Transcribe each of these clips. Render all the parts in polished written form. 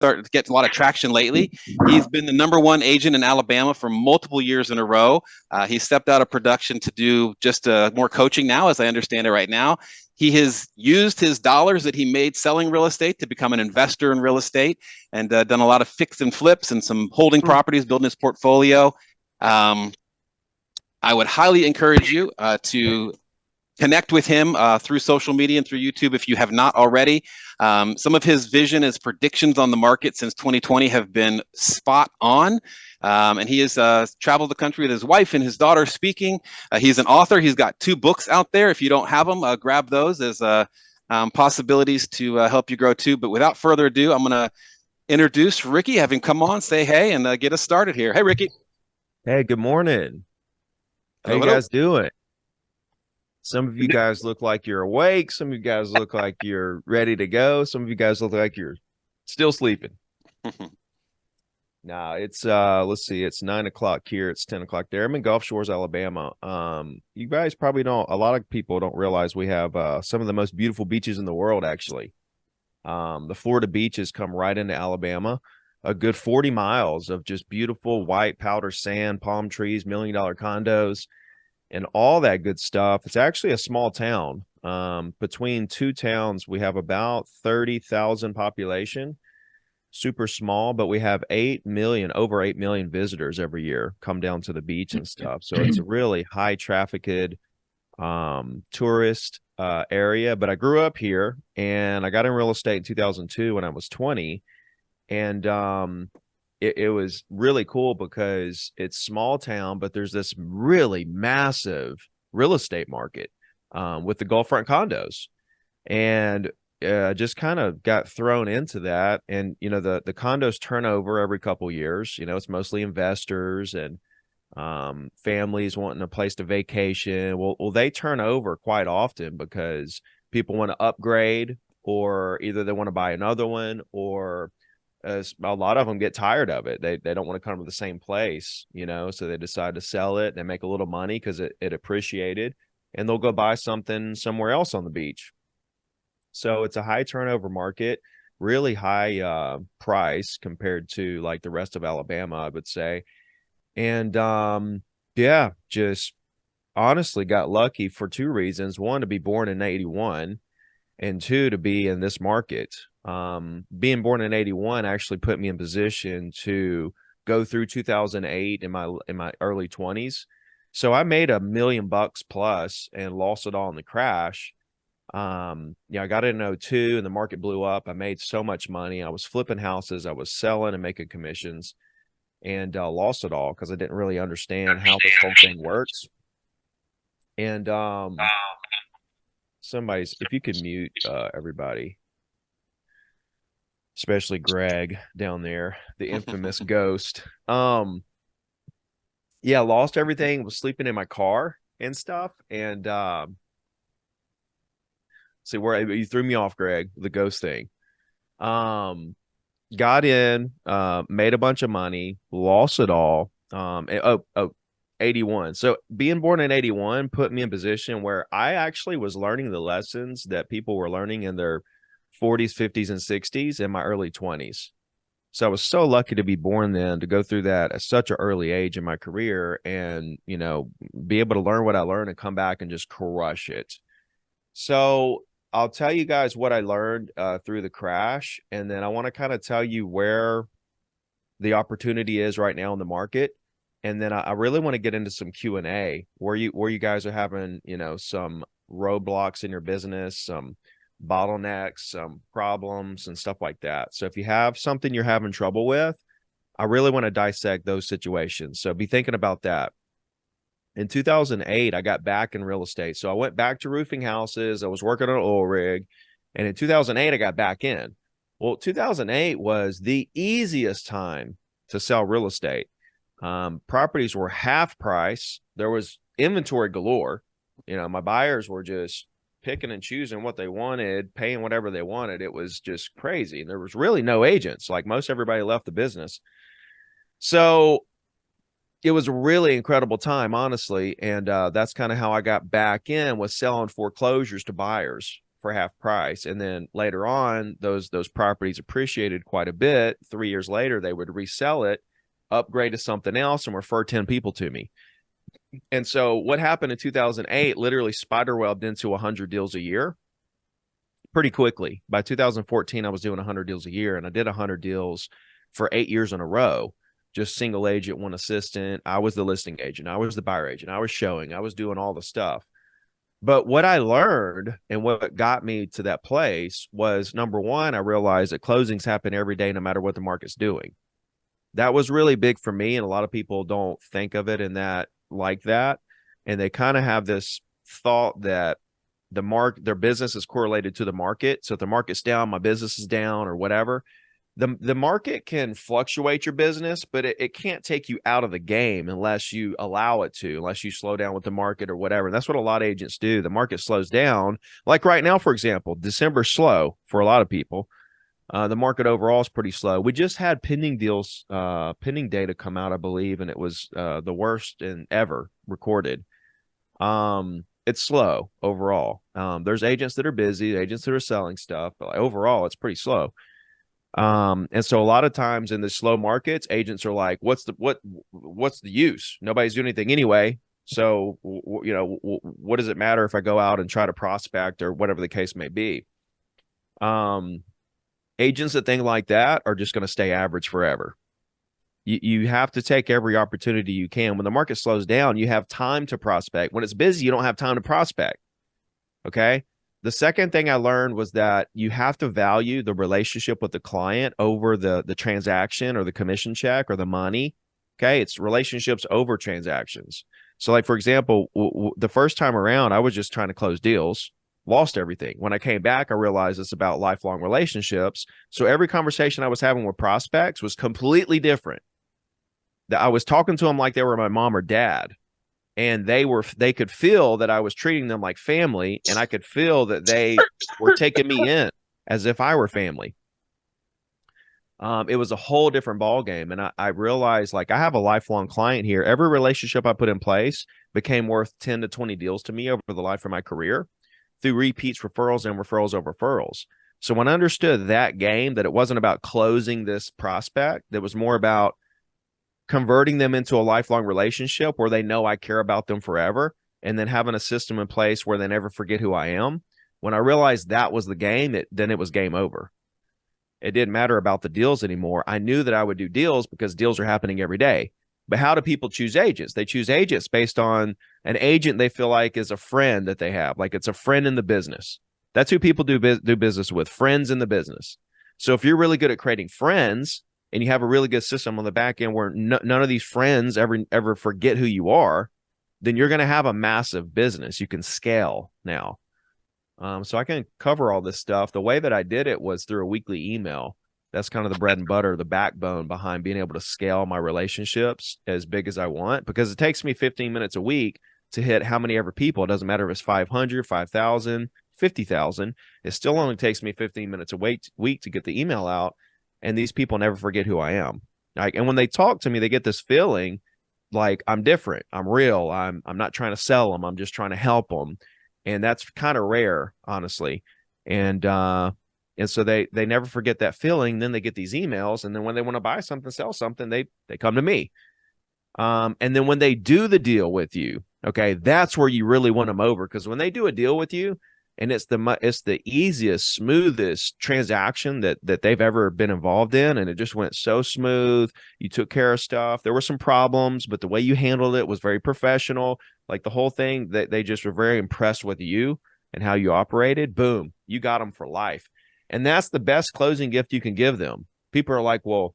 starting to get a lot of traction lately. He's been the #1 agent in Alabama for multiple years in a row. He stepped out of production to do just more coaching now, as I understand it right now. He has used his dollars that he made selling real estate to become an investor in real estate, and done a lot of fix and flips and some holding properties, building his portfolio. Um, I would highly encourage you to connect with him through social media and through YouTube if you have not already. Some of his vision, his predictions on the market since 2020 have been spot on. And he has traveled the country with his wife and his daughter speaking. He's an author. He's got 2 books out there. If you don't have them, grab those as possibilities to help you grow too. But without further ado, I'm going to introduce Ricky, have him come on, say hey, and get us started here. Hey, Ricky. Hey, good morning. How Hello, you hello. guys doing? Some of you guys look like you're awake. Some of you guys look like you're ready to go. Some of you guys look like you're still sleeping. Nah, it's let's see, it's 9 o'clock here, it's 10 o'clock there. I'm in Gulf Shores, Alabama. You guys probably don't, a lot of people don't realize we have some of the most beautiful beaches in the world, actually. The Florida beaches come right into Alabama. A good 40 miles of just beautiful white powder sand, palm trees, $1 million condos, and all that good stuff. It's actually a small town. Between 2 towns, we have about 30,000 population. Super small, but we have 8 million, over 8 million visitors every year come down to the beach and stuff. So it's a really high trafficked tourist area. But I grew up here and I got in real estate in 2002 when I was 20. And it was really cool because it's small town, but there's this really massive real estate market with the Gulfront condos. And just kind of got thrown into that. And, you know, the condos turn over every couple years. You know, it's mostly investors and families wanting a place to vacation. Well, they turn over quite often because people want to upgrade, or either they want to buy another one, or a lot of them get tired of it. They don't want to come to the same place, you know, so they decide to sell it. They make a little money because it appreciated, and they'll go buy something somewhere else on the beach. So it's a high turnover market, really high price compared to like the rest of Alabama, I would say. And yeah, just honestly got lucky for 2 reasons. One, to be born in 81, and 2, to be in this market. Being born in 81 actually put me in position to go through 2008 in my early 20s. So I made $1 million plus and lost it all in the crash. Yeah, I got it in 02 and the market blew up. I made so much money. I was flipping houses, I was selling and making commissions, and lost it all because I didn't really understand how this whole thing works. And somebody's, if you could mute everybody, especially Greg down there, the infamous ghost. Yeah, lost everything, was sleeping in my car and stuff. And see, where you threw me off, Greg, the ghost thing. Got in, made a bunch of money, lost it all. 81. So being born in 81 put me in position where I actually was learning the lessons that people were learning in their 40s, 50s, and 60s in my early 20s. So I was so lucky to be born then, to go through that at such an early age in my career, and, you know, be able to learn what I learned and come back and just crush it. So I'll tell you guys what I learned through the crash, and then I want to kind of tell you where the opportunity is right now in the market. And then I really want to get into some Q&A where you guys are having, you know, some roadblocks in your business, some bottlenecks, some problems and stuff like that. So if you have something you're having trouble with, I really want to dissect those situations. So be thinking about that. In 2008, I got back in real estate. So I went back to roofing houses. I was working on an oil rig. And in 2008, I got back in. Well, 2008 was the easiest time to sell real estate. Properties were half price. There was inventory galore. You know, my buyers were just picking and choosing what they wanted, paying whatever they wanted. It was just crazy. And there was really no agents. Like, most everybody left the business. So it was a really incredible time, honestly. And that's kind of how I got back in, was selling foreclosures to buyers for half price. And then later on, those properties appreciated quite a bit. 3 years later, they would resell it, upgrade to something else, and refer 10 people to me. And so what happened in 2008 literally spiderwebbed into 100 deals a year pretty quickly. By 2014, I was doing 100 deals a year, and I did 100 deals for 8 years in a row. Just single agent, one assistant. I was the listing agent. I was the buyer agent. I was showing. I was doing all the stuff. But what I learned and what got me to that place was, number one, I realized that closings happen every day, no matter what the market's doing. That was really big for me. And a lot of people don't think of it in that like that. And they kind of have this thought that their business is correlated to the market. So if the market's down, my business is down or whatever. The market can fluctuate your business, but it can't take you out of the game unless you allow it to, unless you slow down with the market or whatever. And that's what a lot of agents do. The market slows down. Like right now, for example, December's slow for a lot of people. The market overall is pretty slow. We just had pending data come out, I believe, and it was the worst in ever recorded. It's slow overall. There's agents that are busy, agents that are selling stuff, but overall, it's pretty slow. And so a lot of times in the slow markets, agents are like, what's the use? Nobody's doing anything anyway. So, what does it matter if I go out and try to prospect or whatever the case may be? Agents that think like that are just going to stay average forever. You have to take every opportunity you can. When the market slows down, you have time to prospect. When it's busy, you don't have time to prospect. Okay. The second thing I learned was that you have to value the relationship with the client over the transaction or the commission check or the money. Okay. It's relationships over transactions. So like, for example, the first time around, I was just trying to close deals, lost everything. When I came back, I realized it's about lifelong relationships. So every conversation I was having with prospects was completely different. That I was talking to them like they were my mom or dad. And they could feel that I was treating them like family, and I could feel that they were taking me in as if I were family. It was a whole different ball game. And I realized, like, I have a lifelong client here. Every relationship I put in place became worth 10 to 20 deals to me over the life of my career through repeats, referrals, and referrals over referrals. So when I understood that game, that it wasn't about closing this prospect, that was more about converting them into a lifelong relationship where they know I care about them forever, and then having a system in place where they never forget who I am. When I realized that was the game, then it was game over. It didn't matter about the deals anymore. I knew that I would do deals because deals are happening every day. But how do people choose agents? They choose agents based on an agent they feel like is a friend that they have, like it's a friend in the business. That's who people do business with, friends in the business. So if you're really good at creating friends, and you have a really good system on the back end where none of these friends ever forget who you are, then you're going to have a massive business. You can scale now. So I can cover all this stuff. The way that I did it was through a weekly email. That's kind of the bread and butter, the backbone behind being able to scale my relationships as big as I want, because it takes me 15 minutes a week to hit how many ever people. It doesn't matter if it's 500, 5,000, 50,000. It still only takes me 15 minutes a week to get the email out. And these people never forget who I am. Like, and when they talk to me, they get this feeling like I'm different. I'm real. I'm not trying to sell them. I'm just trying to help them. And that's kind of rare, honestly. And so they never forget that feeling. Then they get these emails. And then when they want to buy something, sell something, they come to me. And then when they do the deal with you, okay, that's where you really want them over. Because when they do a deal with you, and it's the easiest, smoothest transaction that they've ever been involved in. And it just went so smooth. You took care of stuff. There were some problems, but the way you handled it was very professional. Like the whole thing, they just were very impressed with you and how you operated. Boom, you got them for life. And that's the best closing gift you can give them. People are like, well,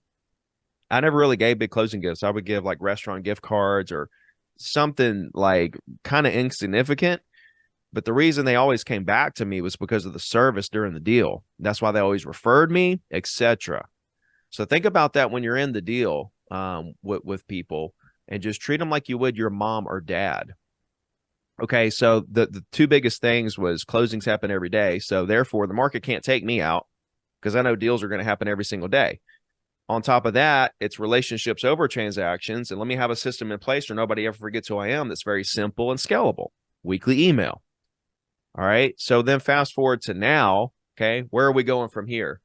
I never really gave big closing gifts. I would give like restaurant gift cards or something like kind of insignificant. But the reason they always came back to me was because of the service during the deal. That's why they always referred me, etc. So think about that when you're in the deal with people, and just treat them like you would your mom or dad. Okay, so the two biggest things was closings happen every day. So therefore, the market can't take me out because I know deals are going to happen every single day. On top of that, it's relationships over transactions. And let me have a system in place where nobody ever forgets who I am that's very simple and scalable. Weekly email. All right. So then fast forward to now. Okay. Where are we going from here?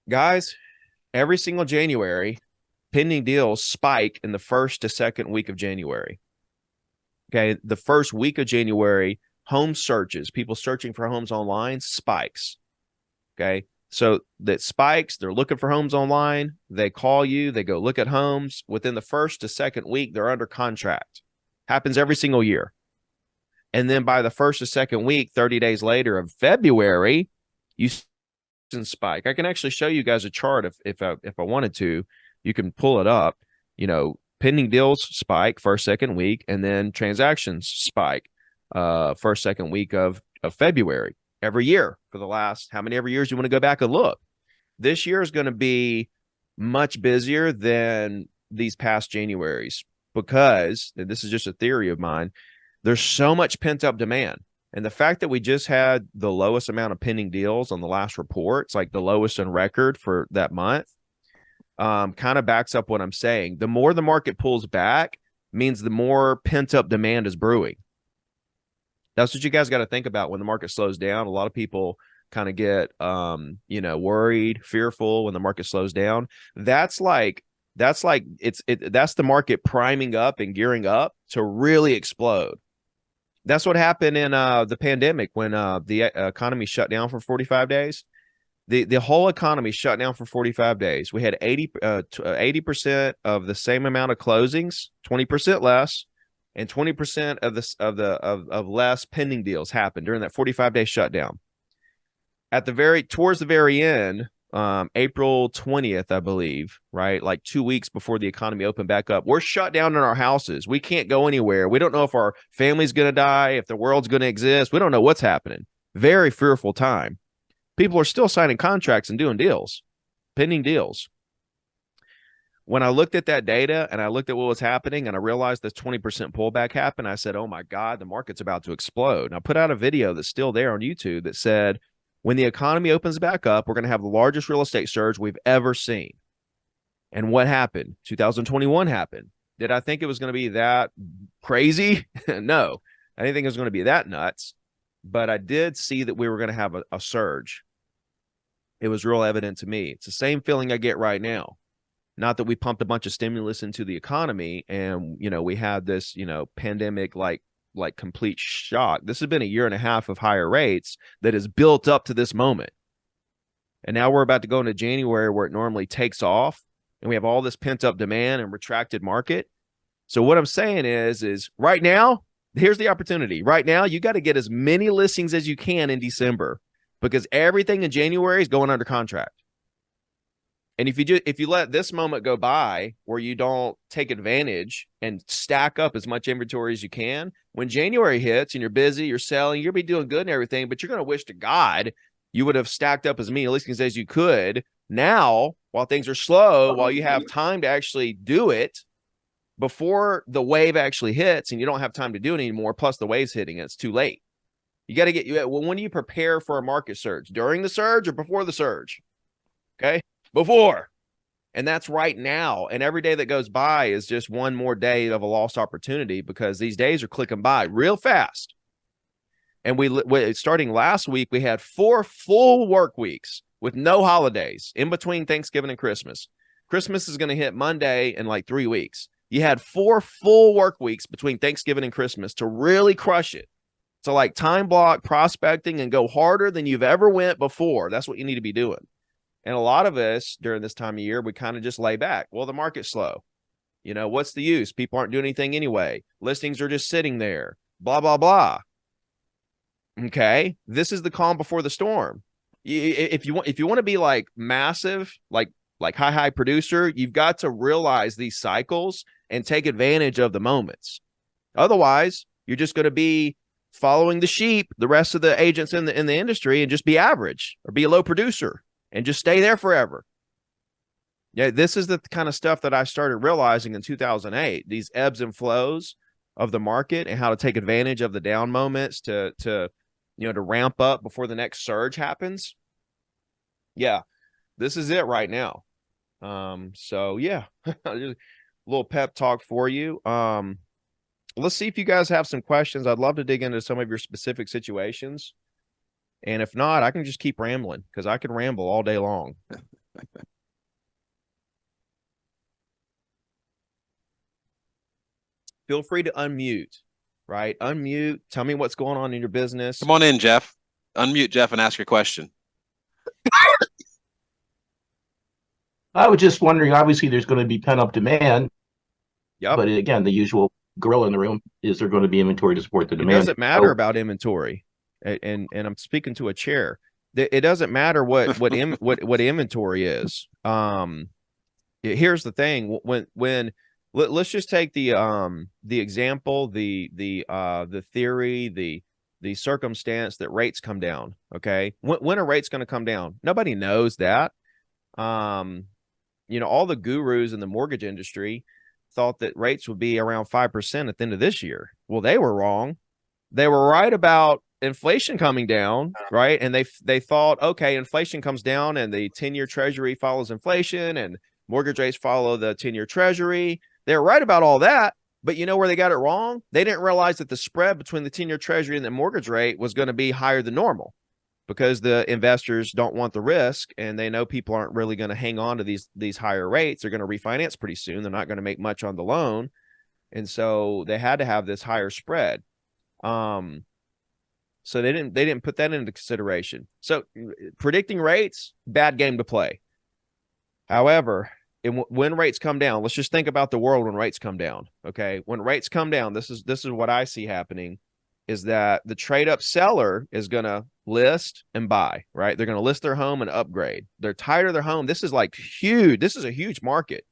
Guys, every single January, pending deals spike in the first to second week of January. Okay. The first week of January, home searches, people searching for homes online, spikes. Okay. So that spikes, they're looking for homes online. They call you, they go look at homes. Within the first to second week, they're under contract. Happens every single year. And then by the first or second week, 30 days later of February, you spike. I can actually show you guys a chart if I wanted to. You can pull it up. You know, pending deals spike first, second week, and then transactions spike first, second week of February every year for the last how many ever years you want to go back and look. This year is going to be much busier than these past Januaries because, and this is just a theory of mine, there's so much pent up demand. And the fact that we just had the lowest amount of pending deals on the last report, it's like the lowest on record for that month, kind of backs up what I'm saying. The more the market pulls back means the more pent up demand is brewing. That's what you guys got to think about when the market slows down. A lot of people kind of get, worried, fearful when the market slows down. That's that's the market priming up and gearing up to really explode. That's what happened in the pandemic when the economy shut down for 45 days. The whole economy shut down for 45 days. We had 80% of the same amount of closings, 20% less, and 20% of less pending deals happened during that 45-day shutdown. Towards the very end, April 20th, I believe, right? Like 2 weeks before the economy opened back up, we're shut down in our houses. We can't go anywhere. We don't know if our family's going to die, if the world's going to exist. We don't know what's happening. Very fearful time. People are still signing contracts and doing deals, pending deals. When I looked at that data and I looked at what was happening and I realized this 20% pullback happened, I said, oh my God, the market's about to explode. And I put out a video that's still there on YouTube that said, when the economy opens back up, we're going to have the largest real estate surge we've ever seen. And what happened? 2021 happened. Did I think it was going to be that crazy? No, I didn't think it was going to be that nuts. But I did see that we were going to have a surge. It was real evident to me. It's the same feeling I get right now. Not that we pumped a bunch of stimulus into the economy and, we had this, pandemic like complete shock. This has been a year and a half of higher rates that has built up to this moment. And now we're about to go into January where it normally takes off and we have all this pent up demand and retracted market. So what I'm saying is right now, here's the opportunity. Right now, you got to get as many listings as you can in December because everything in January is going under contract. And if you let this moment go by where you don't take advantage and stack up as much inventory as you can, when January hits and you're busy, you're selling, you'll be doing good and everything, but you're going to wish to God you would have stacked up as many listings as you could. Now, while things are slow, while you have time to actually do it before the wave actually hits and you don't have time to do it anymore, plus the wave's hitting, it's too late. You got to when do you prepare for a market surge? During the surge or before the surge? Okay. Before. And that's right now. And every day that goes by is just one more day of a lost opportunity because these days are clicking by real fast. And we starting last week, we had 4 full work weeks with no holidays in between Thanksgiving and Christmas. Christmas is going to hit Monday in like 3 weeks. You had 4 full work weeks between Thanksgiving and Christmas to really crush it. So like time block prospecting and go harder than you've ever went before. That's what you need to be doing. And a lot of us during this time of year, we kind of just lay back. Well, the market's slow. What's the use? People aren't doing anything anyway. Listings are just sitting there, blah, blah, blah. Okay. This is the calm before the storm. If you want to be like massive, like high producer, you've got to realize these cycles and take advantage of the moments. Otherwise, you're just going to be following the sheep, the rest of the agents in the industry, and just be average or be a low producer. And just stay there forever. Yeah, this is the kind of stuff that I started realizing in 2008, these ebbs and flows of the market and how to take advantage of the down moments to ramp up before the next surge happens. Yeah, this is it right now. So yeah, just a little pep talk for you. let's see if you guys have some questions. I'd love to dig into some of your specific situations. And if not, I can just keep rambling because I can ramble all day long. Feel free to unmute, right? Unmute. Tell me what's going on in your business. Come on in, Jeff. Unmute Jeff and ask your question. I was just wondering, obviously there's going to be pent-up demand. Yep. But again, the usual gorilla in the room, is there going to be inventory to support the demand? It doesn't matter about inventory. And I'm speaking to a chair. It doesn't matter what inventory is. Here's the thing. When let's just take the example, the theory, the circumstance that rates come down. Okay. When are rates going to come down? Nobody knows that. All the gurus in the mortgage industry thought that rates would be around 5% at the end of this year. Well, they were wrong. They were right about inflation coming down, right? And they thought, okay, inflation comes down and the 10-year treasury follows inflation and mortgage rates follow the 10-year treasury. They're right about all that. But you know where they got it wrong? They didn't realize that the spread between the 10-year treasury and the mortgage rate was going to be higher than normal, because the investors don't want the risk and they know people aren't really going to hang on to these higher rates. They're going to refinance pretty soon. They're not going to make much on the loan. And so they had to have this higher spread. So they didn't put that into consideration. So predicting rates, bad game to play. However, when rates come down, let's just think about the world when rates come down. Okay. When rates come down, this is what I see happening, is that the trade up seller is going to list and buy, right? They're going to list their home and upgrade. They're tired of their home. This is like huge. This is a huge market.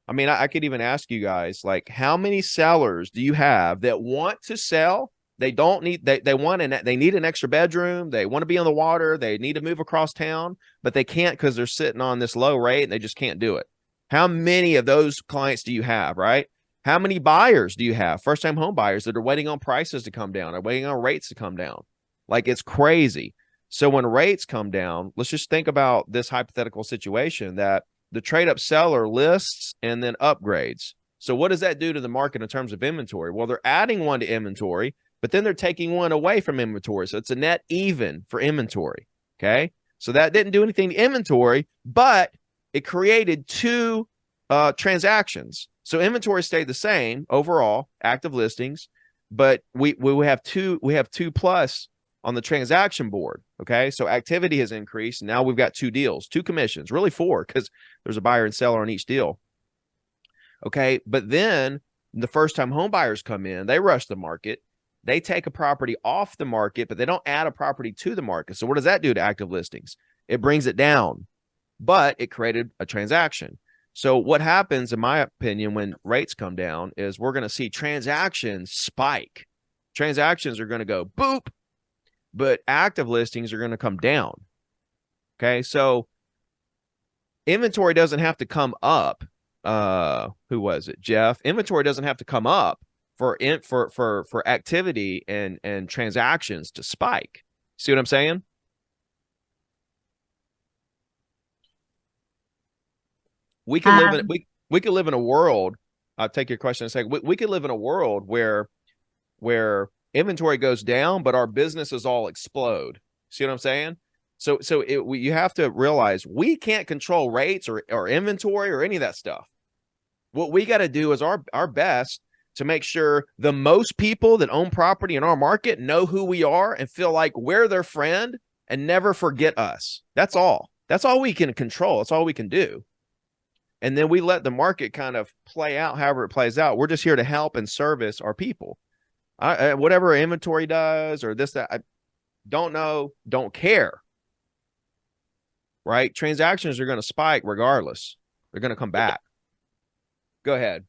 I mean, I could even ask you guys, like, how many sellers do you have that want to sell? They don't need, they need an extra bedroom. They want to be on the water. They need to move across town, but they can't because they're sitting on this low rate and they just can't do it. How many of those clients do you have, right? How many buyers do you have? First-time home buyers that are waiting on prices to come down, are waiting on rates to come down. Like, it's crazy. So when rates come down, let's just think about this hypothetical situation that the trade-up seller lists and then upgrades. So what does that do to the market in terms of inventory? Well, they're adding one to inventory, but then they're taking one away from inventory. So it's a net even for inventory. Okay. So that didn't do anything to inventory, but it created two transactions. So inventory stayed the same overall, active listings, but we have two plus on the transaction board. Okay. So activity has increased. Now we've got two deals, two commissions, really four, because there's a buyer and seller on each deal. Okay. But then the first time home buyers come in, they rush the market. They take a property off the market, but they don't add a property to the market. So what does that do to active listings? It brings it down, but it created a transaction. So what happens, in my opinion, when rates come down is we're going to see transactions spike. Transactions are going to go boop, but active listings are going to come down. Okay. So inventory doesn't have to come up. Who was it? Jeff. Inventory doesn't have to come up for activity and transactions to spike. See what I'm saying? We can live in we could live in a world. I'll take your question in a second. We could live in a world where inventory goes down, but our businesses all explode. See what I'm saying? So you have to realize we can't control rates or inventory or any of that stuff. What we got to do is our best to make sure the most people that own property in our market know who we are and feel like we're their friend and never forget us. That's all. That's all we can control. That's all we can do. And then we let the market kind of play out however it plays out. We're just here to help and service our people. Whatever inventory does or this, that, I don't know, don't care. Right? Transactions are going to spike regardless. They're going to come back. Go ahead.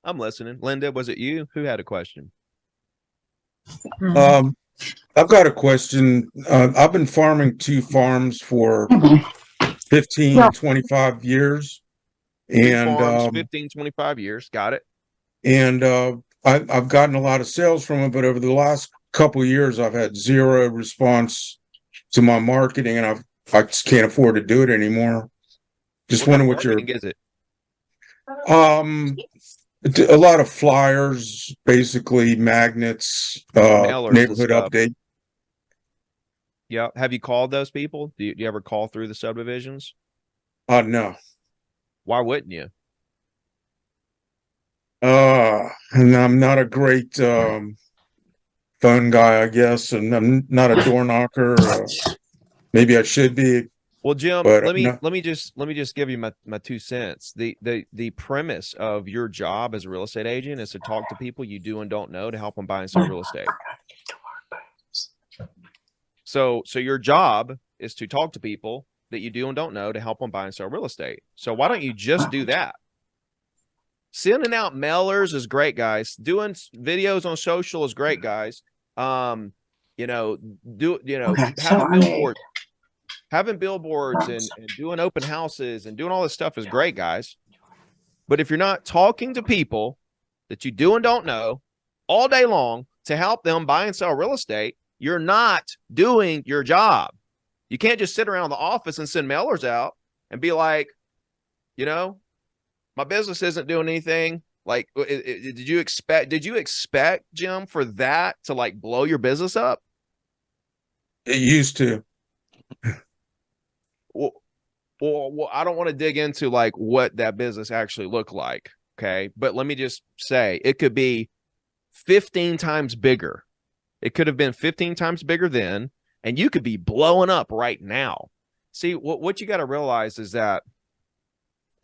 I'm listening. Linda, was it you? Who had a question? I've got a question. I've been farming two farms for 15, 25 years. And farms, 15, 25 years. Got it. And I've gotten a lot of sales from it, but over the last couple of years, I've had zero response to my marketing, and I just can't afford to do it anymore. Just wondering what your is it? Um, a lot of flyers, basically magnets, Mailers and neighborhood stuff. update. Yeah. Have you called those people? Do you ever call through the subdivisions? No. Why wouldn't you? And I'm not a great phone guy, I guess, and I'm not a door knocker. Maybe I should be, Well, Jim, but let no. me just give you my 2 cents. The premise of your job as a real estate agent is to talk to people you do and don't know to help them buy and sell real estate. So your job is to talk to people that you do and don't know to help them buy and sell real estate. So why don't you just do that? Sending out mailers is great, guys. Doing videos on social is great, guys. Having billboards and doing open houses and doing all this stuff is great, guys. But if you're not talking to people that you do and don't know all day long to help them buy and sell real estate, you're not doing your job. You can't just sit around the office and send mailers out and be like, my business isn't doing anything. Like, did you expect, Jim, for that to like blow your business up? It used to. Well, I don't want to dig into like what that business actually looked like. Okay. But let me just say it could be 15 times bigger. It could have been 15 times bigger then, and you could be blowing up right now. See, what you got to realize is that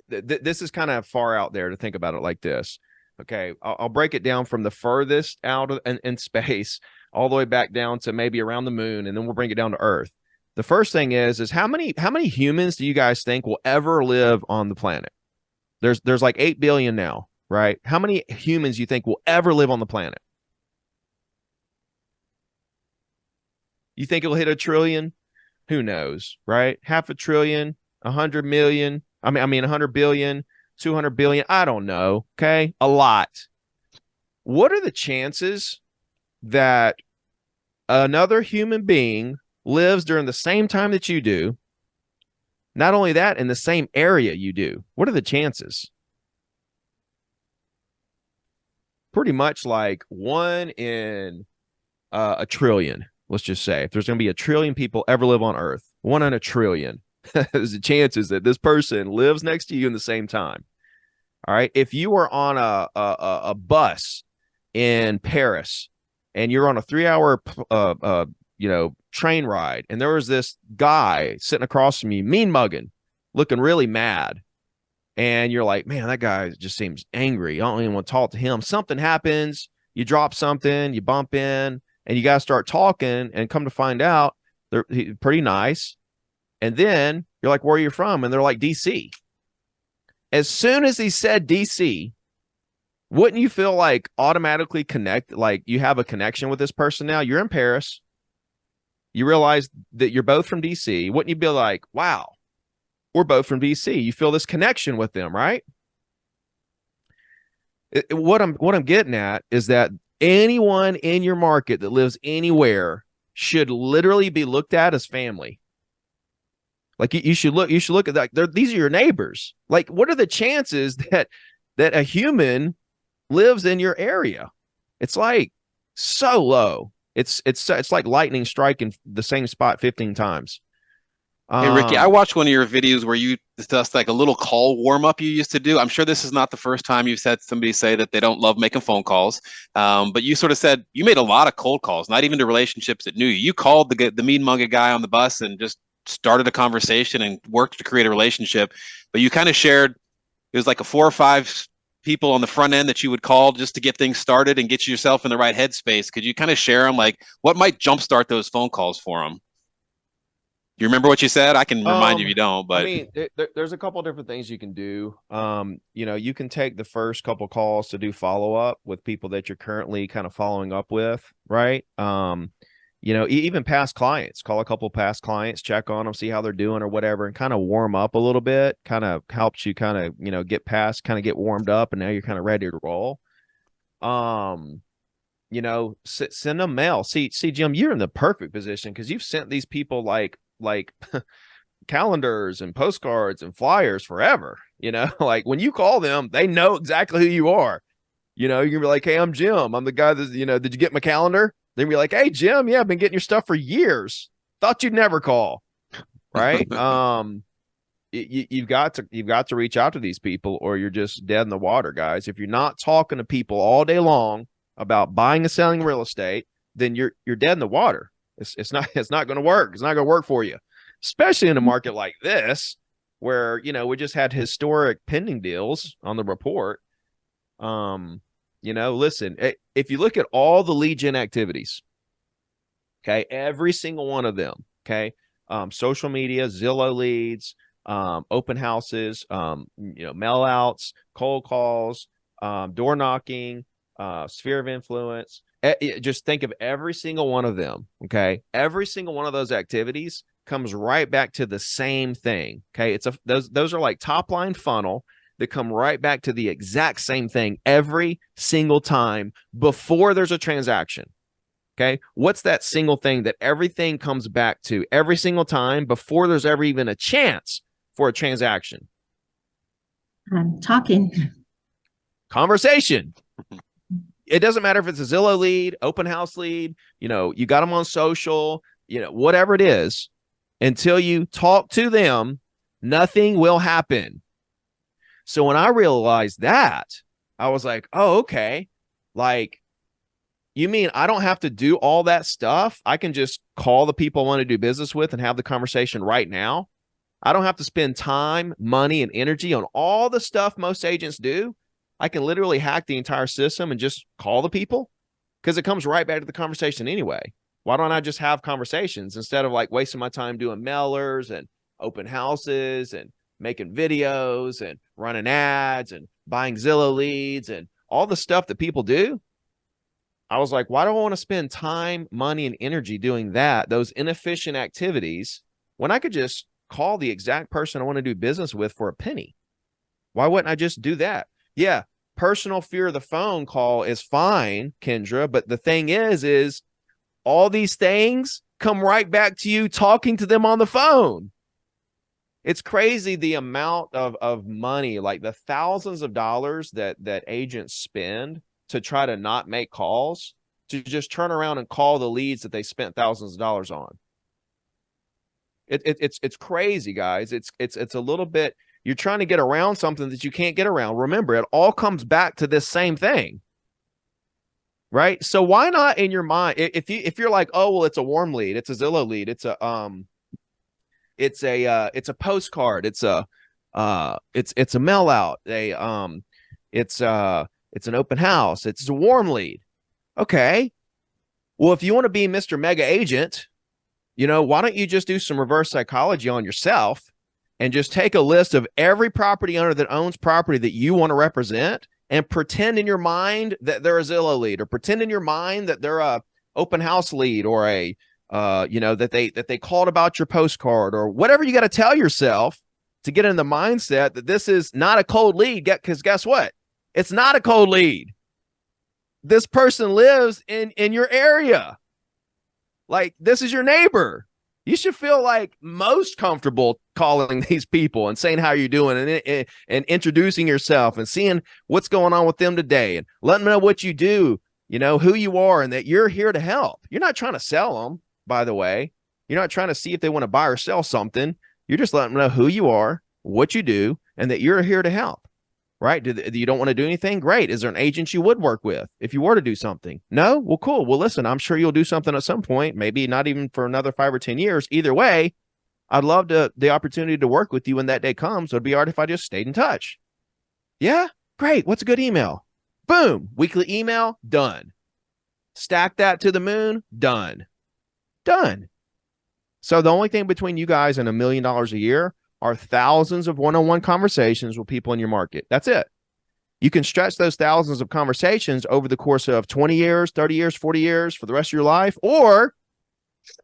this is kind of far out there to think about it like this. Okay. I'll break it down from the furthest out in space all the way back down to maybe around the moon, and then we'll bring it down to Earth. The first thing is how many humans do you guys think will ever live on the planet? There's like 8 billion now, right? How many humans you think will ever live on the planet? You think it'll hit 1 trillion? Who knows, right? 500 billion, 100 million. I mean 100 billion, 200 billion. I don't know. Okay. A lot. What are the chances that another human being lives during the same time that you do? Not only that, in the same area you do. What are the chances? Pretty much like 1 in a trillion. Let's just say if there's going to be 1 trillion people ever live on Earth, 1 in a trillion, there's the chances that this person lives next to you in the same time. All right. If you were on a bus in Paris and you're on a 3-hour train ride, and there was this guy sitting across from you, mean mugging, looking really mad, and you're like, man, that guy just seems angry. I don't even want to talk to him. Something happens, you drop something, you bump in, and you guys start talking, and come to find out they're pretty nice. And then you're like, where are you from? And they're like, DC. As soon as he said DC, wouldn't you feel like automatically connect, like you have a connection with this person now? You're in Paris. You realize that you're both from DC. Wouldn't you be like, wow, we're both from DC? You feel this connection with them, right? What I'm getting at is that anyone in your market that lives anywhere should literally be looked at as family. Like you should look at that. These are your neighbors. Like, what are the chances that a human lives in your area? It's like so low. It's like lightning striking the same spot 15 times. Hey, Ricky, I watched one of your videos where you discussed like a little call warm up you used to do. I'm sure this is not the first time you've said somebody say that they don't love making phone calls. But you sort of said you made a lot of cold calls, not even to relationships that knew you. You called the mean mugger guy on the bus and just started a conversation and worked to create a relationship. But you kind of shared, it was like a 4 or 5 people on the front end that you would call just to get things started and get yourself in the right headspace. Could you kind of share them, like what might jumpstart those phone calls for them? You remember what you said? I can remind you if you don't, but I mean, there's a couple different things you can do. You can take the first couple calls to do follow up with people that you're currently kind of following up with, right? Even past clients, call a couple past clients, check on them, see how they're doing or whatever, and kind of warm up a little bit. Kind of helps you kind of, get past, kind of get warmed up, and now you're kind of ready to roll. Send them mail. See, Jim, you're in the perfect position because you've sent these people like calendars and postcards and flyers forever. Like when you call them, they know exactly who you are. You're gonna be like, hey, I'm Jim. I'm the guy that, did you get my calendar? They'd be like, hey, Jim, yeah, I've been getting your stuff for years. Thought you'd never call. Right. You've got to reach out to these people, or you're just dead in the water, guys. If you're not talking to people all day long about buying and selling real estate, then you're dead in the water. It's not going to work. It's not going to work for you, especially in a market like this, where we just had historic pending deals on the report. Listen, if you look at all the lead gen activities, okay, every single one of them, okay, social media, Zillow leads, open houses, mail outs, cold calls, door knocking, sphere of influence. Just think of every single one of them. Okay. Every single one of those activities comes right back to the same thing. Okay. Those are like top line funnel that come right back to the exact same thing every single time before there's a transaction. Okay. What's that single thing that everything comes back to every single time before there's ever even a chance for a transaction? Talking. Conversation. It doesn't matter if it's a Zillow lead, open house lead, you got them on social, whatever it is, until you talk to them, nothing will happen. So when I realized that, I was like, oh, okay. Like, you mean I don't have to do all that stuff? I can just call the people I want to do business with and have the conversation right now. I don't have to spend time, money, and energy on all the stuff most agents do. I can literally hack the entire system and just call the people, because it comes right back to the conversation anyway. Why don't I just have conversations instead of like wasting my time doing mailers and open houses and making videos and running ads and buying Zillow leads and all the stuff that people do? I was like, why do I want to spend time, money, and energy doing those inefficient activities, when I could just call the exact person I want to do business with for a penny? Why wouldn't I just do that? Yeah, personal fear of the phone call is fine, Kendra, but the thing is all these things come right back to you talking to them on the phone. It's crazy the amount of money, like the thousands of dollars that agents spend to try to not make calls, to just turn around and call the leads that they spent thousands of dollars on. It's crazy, guys. It's a little bit, you're trying to get around something that you can't get around. Remember, it all comes back to this same thing. Right? So why not in your mind, if you're like, oh, well, it's a warm lead, it's a Zillow lead, it's a postcard, it's a mail out, it's an open house, it's a warm lead. Okay. Well, if you want to be Mr. Mega Agent, why don't you just do some reverse psychology on yourself and just take a list of every property owner that owns property that you want to represent and pretend in your mind that they're a Zillow lead, or pretend in your mind that they're a open house lead, or that they called about your postcard, or whatever you got to tell yourself to get in the mindset that this is not a cold lead. Because guess what? It's not a cold lead. This person lives in your area. Like, this is your neighbor. You should feel like most comfortable calling these people and saying how you're doing, and introducing yourself and seeing what's going on with them today, and letting them know what you do, who you are, and that you're here to help. You're not trying to sell them, by the way. You're not trying to see if they want to buy or sell something. You're just letting them know who you are, what you do, and that you're here to help. Right? You don't want to do anything? Great. Is there an agent you would work with if you were to do something? No? Well, cool. Well, listen, I'm sure you'll do something at some point, maybe not even for another 5 or 10 years. Either way, I'd love the opportunity to work with you when that day comes. So it'd be hard if I just stayed in touch. Yeah? Great. What's a good email? Boom. Weekly email. Done. Stack that to the moon. Done. So the only thing between you guys and $1 million a year are thousands of one-on-one conversations with people in your market. That's it. You can stretch those thousands of conversations over the course of 20 years, 30 years, 40 years for the rest of your life, or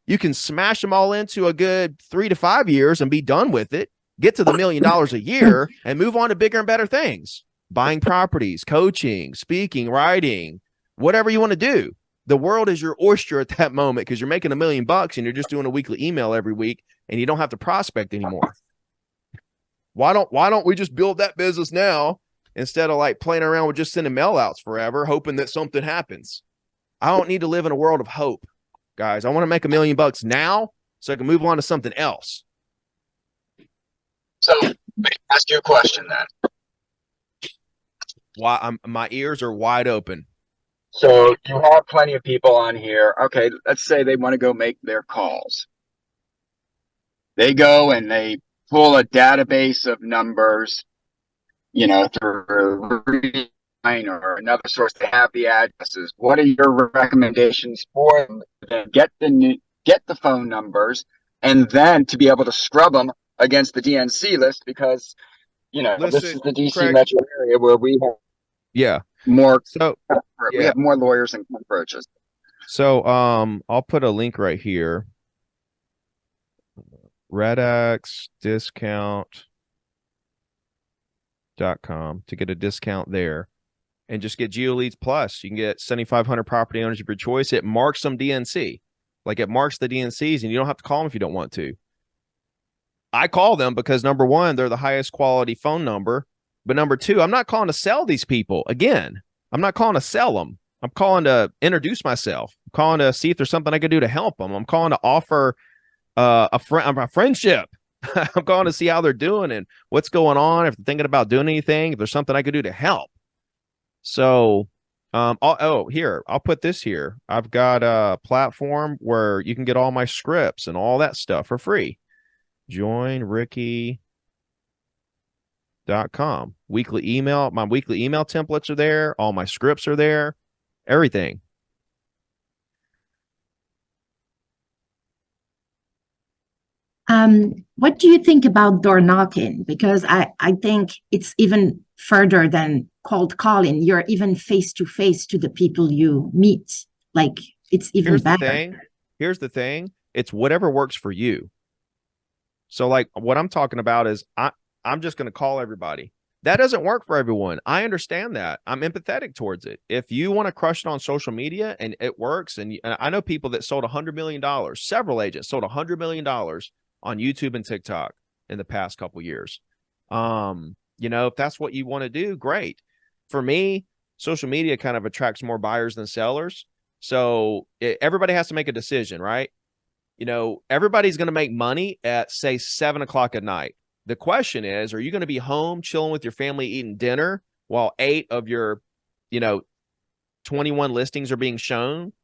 you can smash them all into a good 3 to 5 years and be done with it, get to the $1 million a year, and move on to bigger and better things. Buying properties, coaching, speaking, writing, whatever you want to do. The world is your oyster at that moment because you're making $1 million and you're just doing a weekly email every week and you don't have to prospect anymore. Why don't we just build that business now instead of like playing around with just sending mail outs forever, hoping that something happens? I don't need to live in a world of hope, guys. I want to make $1 million now so I can move on to something else. So let me ask you a question then. My ears are wide open. So you have plenty of people on here. Okay, let's say they want to go make their calls. They go and they pull a database of numbers, you know, through Line or another source. They have the addresses. What are your recommendations for them to get the phone numbers and then to be able to scrub them against the DNC list? Because, you know, Listen, this is the DC Craig, metro area where we have more. So we have more lawyers and cockroaches. So I'll put a link right here. Redx discount.com to get a discount there and just get GeoLeads Plus. You can get 7,500 property owners of your choice. It marks some DNC. Like it marks the DNCs and you don't have to call them if you don't want to. I call them because number one, they're the highest quality phone number. But number two, I'm not calling to sell these people. Again, I'm not calling to sell them. I'm calling to introduce myself. I'm calling to see if there's something I can do to help them. I'm calling to offer a friendship. I'm calling to see how they're doing and what's going on, if they're thinking about doing anything, if there's something I could do to help. So, here, I'll put this here. I've got a platform where you can get all my scripts and all that stuff for free. Join Ricky.com. Weekly email. My weekly email templates are there. All my scripts are there. Everything. What do you think about door knocking? Because I think it's even further than cold calling. You're even face to face to the people you meet. Like it's even better. Here's the thing. It's whatever works for you. So like what I'm talking about is I'm just going to call everybody. That doesn't work for everyone. I understand that. I'm empathetic towards it. If you want to crush it on social media and it works, and I know people that sold $100 million, several agents sold $100 million on YouTube and TikTok in the past couple years. You know, if that's what you want to do, great. For me, social media kind of attracts more buyers than sellers. So everybody has to make a decision, right? You know, everybody's going to make money at, say, 7 o'clock at night. The question is, are you going to be home chilling with your family eating dinner while 8 of your, 21 listings are being shown,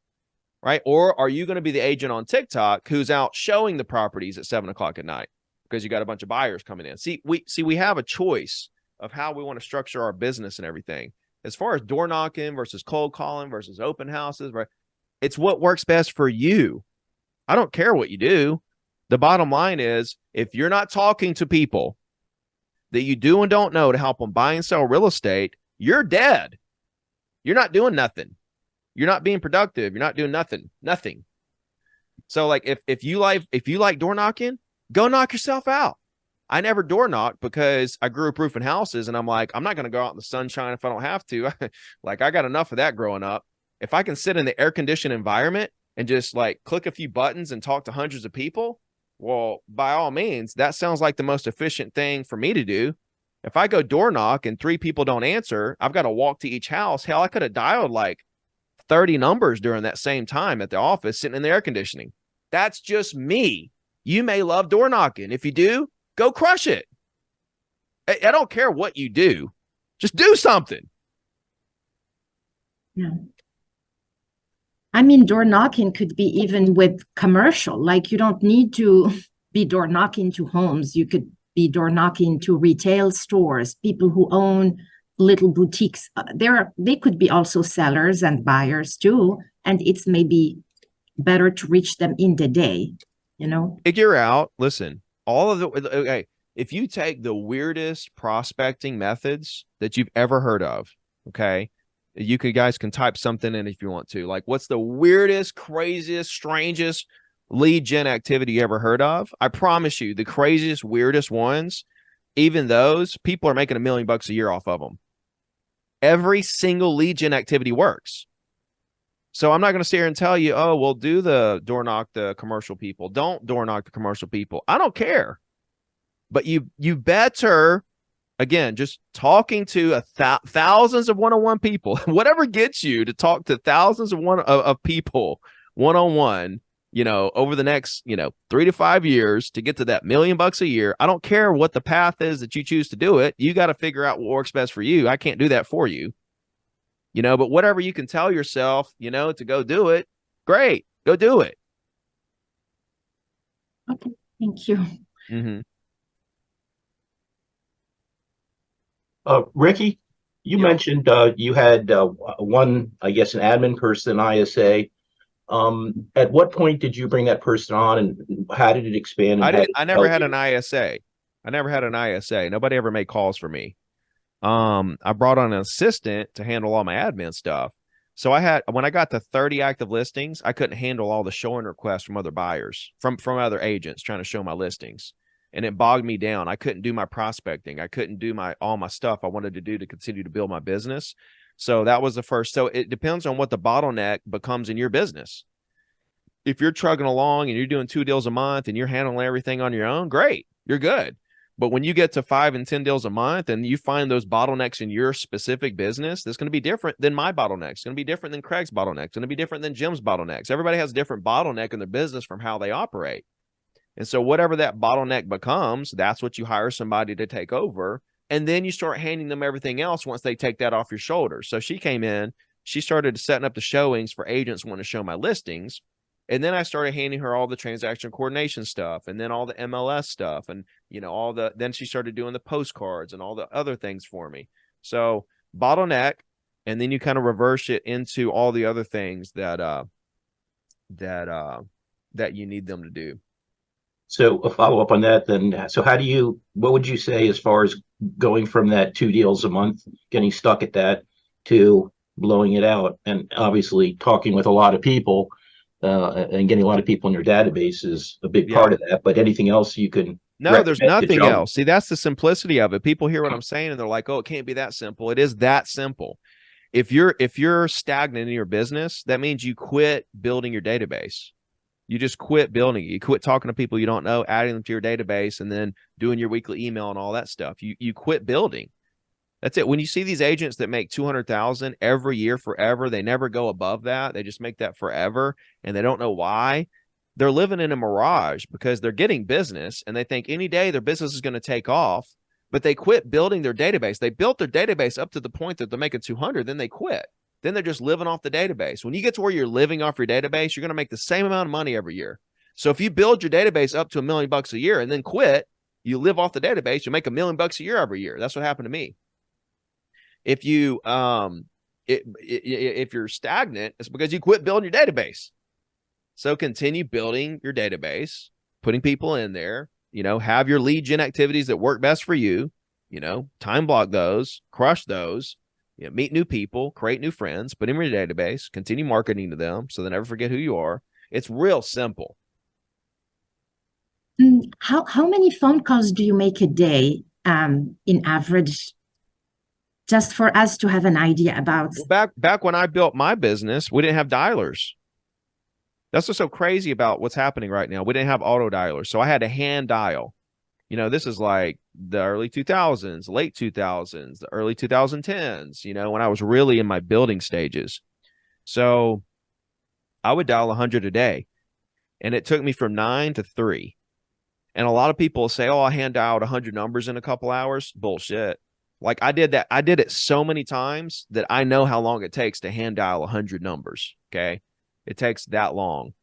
right? Or are you going to be the agent on TikTok who's out showing the properties at 7 o'clock at night because you got a bunch of buyers coming in? We have a choice of how we want to structure our business and everything. As far as door knocking versus cold calling versus open houses, right? It's what works best for you. I don't care what you do. The bottom line is, if you're not talking to people that you do and don't know to help them buy and sell real estate, you're dead. You're not doing nothing. You're not being productive. You're not doing nothing. So like if you like door knocking, go knock yourself out. I never door knocked because I grew up roofing houses and I'm like, I'm not going to go out in the sunshine if I don't have to. Like I got enough of that growing up. If I can sit in the air conditioned environment and just like click a few buttons and talk to hundreds of people, well, by all means, that sounds like the most efficient thing for me to do. If I go door knock and 3 people don't answer, I've got to walk to each house. Hell, I could have dialed like 30 numbers during that same time at the office sitting in the air conditioning. That's just me. You may love door knocking. If you do, go crush it. I don't care what you do. Just do something. Yeah. I mean, door knocking could be even with commercial. Like you don't need to be door knocking to homes. You could be door knocking to retail stores, people who own little boutiques. They could be also sellers and buyers too. And it's maybe better to reach them in the day, Figure out, listen, okay, if you take the weirdest prospecting methods that you've ever heard of, okay, guys can type something in if you want to. Like, what's the weirdest, craziest, strangest lead gen activity you ever heard of? I promise you, the craziest, weirdest ones, even those, people are making $1 million a year off of them. Every single lead gen activity works. So I'm not going to sit here and tell you, oh, well, do the door knock the commercial people. Don't door knock the commercial people. I don't care. But you better, again, just talking to thousands of one-on-one people, whatever gets you to talk to thousands of people one-on-one, over the next, 3 to 5 years to get to that $1 million a year. I don't care what the path is that you choose to do it. You got to figure out what works best for you. I can't do that for you. But whatever you can tell yourself, to go do it, great, go do it. Okay, thank you. Mm-hmm. Ricky, you mentioned you had one, I guess, an admin person, ISA. At what point did you bring that person on, and how did it expand? And I never had an ISA. I never had an ISA. Nobody ever made calls for me. I brought on an assistant to handle all my admin stuff. So when I got to 30 active listings, I couldn't handle all the showing requests from other buyers, from other agents trying to show my listings. And it bogged me down. I couldn't do my prospecting. I couldn't do all my stuff I wanted to do to continue to build my business. So that was the first. So it depends on what the bottleneck becomes in your business. If you're trugging along and you're doing 2 deals a month and you're handling everything on your own, great, you're good. But when you get to 5 and 10 deals a month and you find those bottlenecks in your specific business, that's going to be different than my bottlenecks. It's going to be different than Craig's bottlenecks. It's going to be different than Jim's bottlenecks. Everybody has a different bottleneck in their business from how they operate. And so whatever that bottleneck becomes, that's what you hire somebody to take over. And then you start handing them everything else once they take that off your shoulders. So she came in, she started setting up the showings for agents who want to show my listings. And then I started handing her all the transaction coordination stuff and then all the MLS stuff and, then she started doing the postcards and all the other things for me. So bottleneck, and then you kind of reverse it into all the other things that you need them to do. So a follow up on that then. So what would you say as far as going from that 2 deals a month, getting stuck at that, to blowing it out, and obviously talking with a lot of people and getting a lot of people in your database is a big part of that. But anything else you can? No, there's nothing else. See, that's the simplicity of it. People hear what I'm saying and they're like, oh, it can't be that simple. It is that simple. If you're stagnant in your business, that means you quit building your database. You just quit building it. You quit talking to people you don't know, adding them to your database, and then doing your weekly email and all that stuff. You quit building. That's it. When you see these agents that make 200,000 every year forever, they never go above that. They just make that forever, and they don't know why. They're living in a mirage because they're getting business, and they think any day their business is going to take off, but they quit building their database. They built their database up to the point that they're making 200, then they quit. Then they're just living off the database. When you get to where you're living off your database, you're going to make the same amount of money every year. So if you build your database up to $1 million a year and then quit, you live off the database, you make $1 million a year every year. That's what happened to me. If you if you're stagnant, it's because you quit building your database. So continue building your database, putting people in there, have your lead gen activities that work best for you, time block those, crush those. Meet new people, create new friends, put them in your database, continue marketing to them so they never forget who you are. It's real simple. How many phone calls do you make a day in average? Just for us to have an idea about. Back when I built my business, we didn't have dialers. That's what's so crazy about what's happening right now. We didn't have auto dialers, so I had to hand dial. This is like the early 2000s, late 2000s, the early 2010s, when I was really in my building stages. So I would dial 100 a day, and it took me from 9 to 3. And a lot of people say, oh, I hand dialed 100 numbers in a couple hours. Bullshit. Like I did that. I did it so many times that I know how long it takes to hand dial 100 numbers. Okay. It takes that long.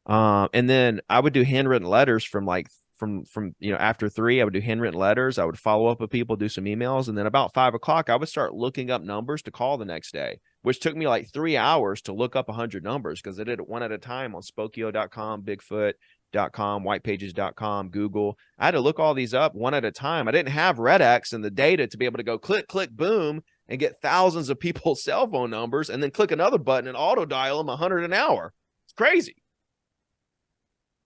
And then I would do handwritten letters from after 3, I would do handwritten letters. I would follow up with people, do some emails. And then about 5 o'clock, I would start looking up numbers to call the next day, which took me like 3 hours to look up 100 numbers because I did it one at a time on Spokio.com, Bigfoot.com, whitepages.com, Google. I had to look all these up one at a time. I didn't have RedX and the data to be able to go click, click, boom, and get thousands of people's cell phone numbers and then click another button and auto dial them 100 an hour. It's crazy.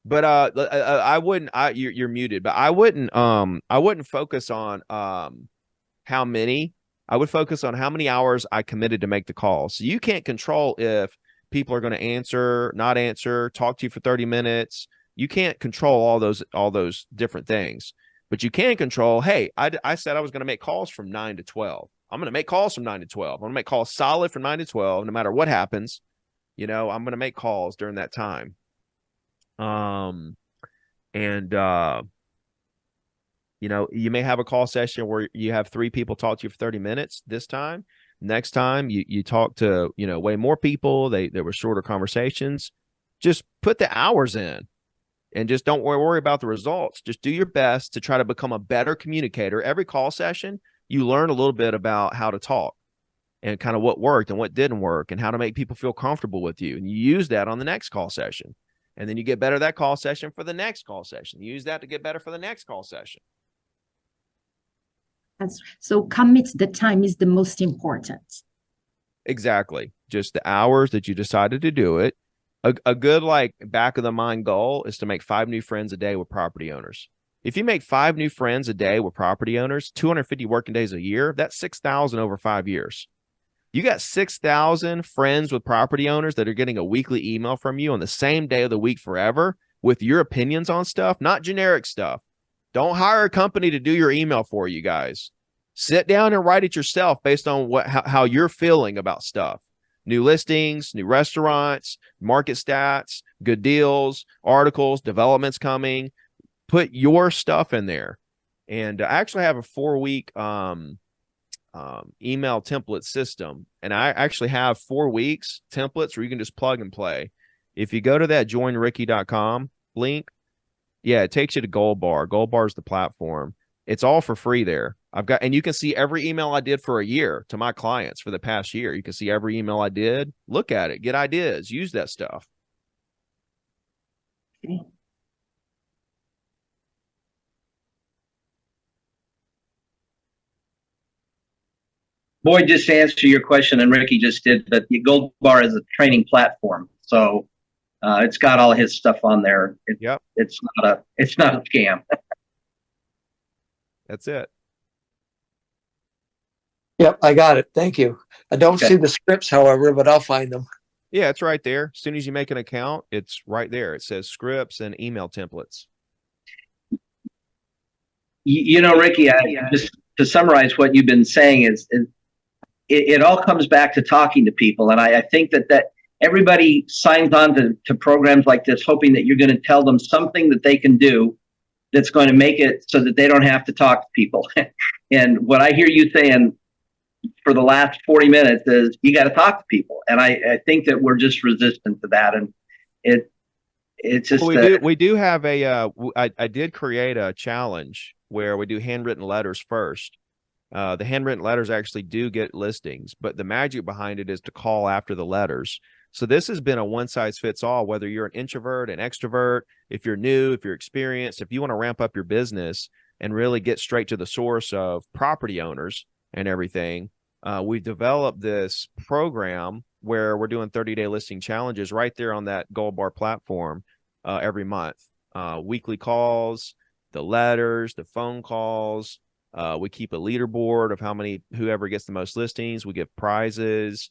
But I wouldn't. You're muted. But I wouldn't focus on how many. I would focus on how many hours I committed to make the call. So you can't control if people are going to answer, not answer, talk to you for 30 minutes. You can't control all those different things, but you can control, hey, I said I was going to make calls from 9 to 12. I'm going to make calls from 9 to 12. I'm going to make calls solid from 9 to 12, no matter what happens. I'm going to make calls during that time. You may have a call session where you have 3 people talk to you for 30 minutes this time. Next time you talk to, way more people. There were shorter conversations. Just put the hours in and just don't worry about the results. Just do your best to try to become a better communicator. Every call session, you learn a little bit about how to talk and kind of what worked and what didn't work and how to make people feel comfortable with you. And you use that on the next call session. And then you get better at that call session for the next call session. You use that to get better for the next call session. So commit the time is the most important. Exactly. Just the hours that you decided to do it. A good back of the mind goal is to make 5 new friends a day with property owners. If you make 5 new friends a day with property owners, 250 working days a year, that's 6,000 over 5 years. You got 6,000 friends with property owners that are getting a weekly email from you on the same day of the week forever with your opinions on stuff, not generic stuff. Don't hire a company to do your email for you guys. Sit down and write it yourself based on how you're feeling about stuff. New listings, new restaurants, market stats, good deals, articles, developments coming. Put your stuff in there. And I actually have a 4-week email template system. And I actually have 4 weeks templates where you can just plug and play. If you go to that joinricky.com link, it takes you to Gold Bar. Gold Bar is the platform. It's all for free there. And you can see every email I did for a year to my clients for the past year. You can see every email I did, look at it, get ideas, use that stuff. Okay. Boyd, just to answer your question, and Ricky just did, that the Gold Bar is a training platform. So it's got all his stuff on there. Yep. It's not a scam. That's it. Yep, I got it. Thank you. I don't see the scripts, however, but I'll find them. Yeah, it's right there. As soon as you make an account, it's right there. It says scripts and email templates. Ricky, just to summarize what you've been saying is it all comes back to talking to people. And I think that everybody signs on to programs like this, hoping that you're going to tell them something that they can do that's going to make it so that they don't have to talk to people. And what I hear you saying for the last 40 minutes is you got to talk to people. And I think that we're just resistant to that. And it's just, we do have I did create a challenge where we do handwritten letters first. The handwritten letters actually do get listings, but the magic behind it is to call after the letters. So this has been a one size fits all, whether you're an introvert, an extrovert, if you're new, if you're experienced, if you want to ramp up your business and really get straight to the source of property owners and everything. We've developed this program where we're doing 30-day listing challenges right there on that Gold Bar platform every month. Weekly calls, the letters, the phone calls. We keep a leaderboard of whoever gets the most listings. We give prizes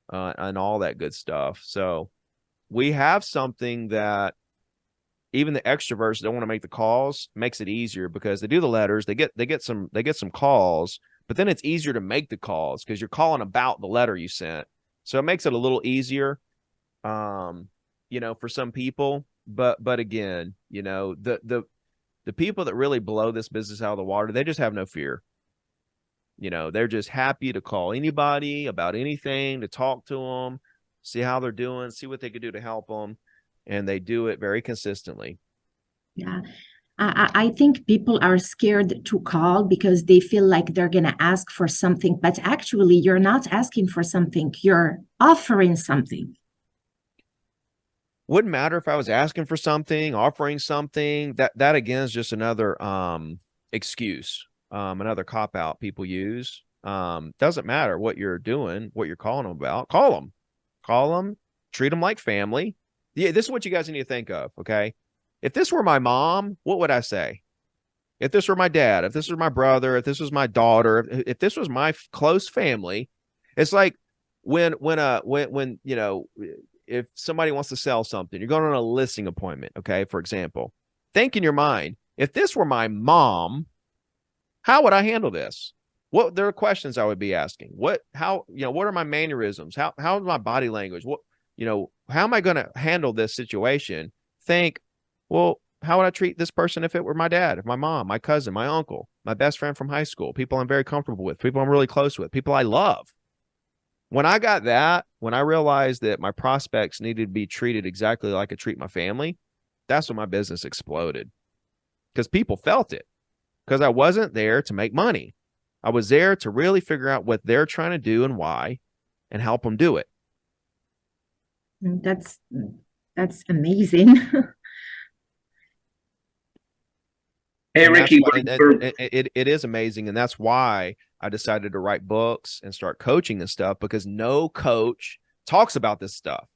and all that good stuff. So we have something that even the extroverts that don't want to make the calls makes it easier because they do the letters, they get some calls. But then it's easier to make the calls because you're calling about the letter you sent. So it makes it a little easier, for some people. But again, the people that really blow this business out of the water, they just have no fear. They're just happy to call anybody about anything, to talk to them, see how they're doing, see what they could do to help them. And they do it very consistently. Yeah. I think people are scared to call because they feel like they're going to ask for something, but actually you're not asking for something, you're offering something. Wouldn't matter if I was asking for something, offering something. That again is just another excuse, another cop-out people use. Doesn't matter what you're doing, what you're calling them about. Call them, treat them like family. Yeah, this is what you guys need to think of, okay? If this were my mom, what would I say? If this were my dad, if this was my brother, if this was my daughter, if this was my close family, it's like when if somebody wants to sell something, you're going on a listing appointment, okay, for example, think in your mind, if this were my mom, how would I handle this? What there are questions I would be asking. What are my mannerisms? How is my body language? How am I going to handle this situation? Think, well, how would I treat this person if it were my dad, if my mom, my cousin, my uncle, my best friend from high school, people I'm very comfortable with, people I'm really close with, people I love? When I got that, when I realized that my prospects needed to be treated exactly like I treat my family, that's when my business exploded, because people felt it, because I wasn't there to make money. I was there to really figure out what they're trying to do and why, and help them do it. That's amazing. Hey, And Ricky, it is amazing. And that's why I decided to write books and start coaching and stuff, because no coach talks about this stuff.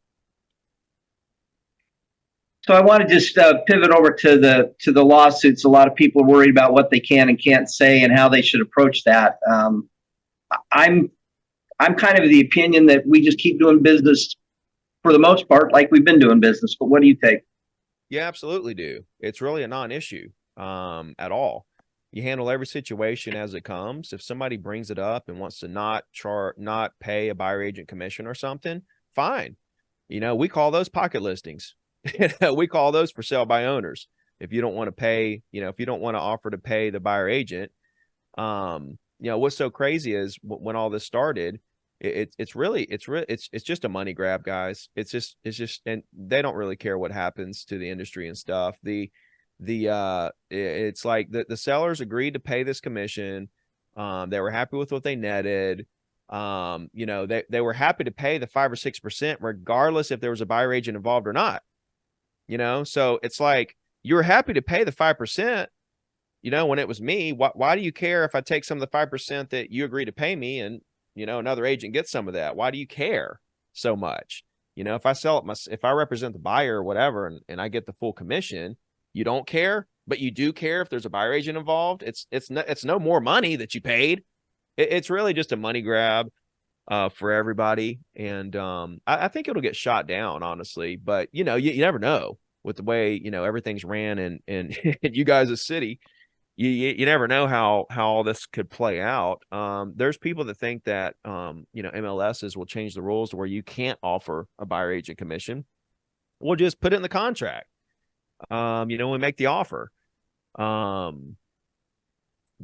so I want to just pivot over to the lawsuits. A lot of people are worried about what they can and can't say and how they should approach that. I'm kind of the opinion that we just keep doing business for the most part, like we've been doing business. But what do you think? You absolutely do. It's really a non-issue at all. You handle every situation as it comes. If somebody brings it up and wants to not pay a buyer agent commission or something, fine. We call those pocket listings. We call those for sale by owners. If you don't want to pay, if you don't want to offer to pay the buyer agent, what's so crazy is when all this started, it's just a money grab, guys. It's just, and they don't really care what happens to the industry and stuff. It's like the sellers agreed to pay this commission. They were happy with what they netted. They were happy to pay the 5 or 6%, regardless if there was a buyer agent involved or not. So it's like, you were happy to pay the 5%, when it was me. Why do you care if I take some of the 5% that you agree to pay me and, another agent gets some of that? Why do you care so much? If I sell it, if I represent the buyer or whatever, and I get the full commission, you don't care, but you do care if there's a buyer agent involved. It's no more money that you paid. It's really just a money grab for everybody. And I think it'll get shot down, honestly. But you never know with the way everything's ran and you guys' city. You never know how all this could play out. There's people that think that MLSs will change the rules to where you can't offer a buyer agent commission. We'll just put it in the contract. We make the offer. But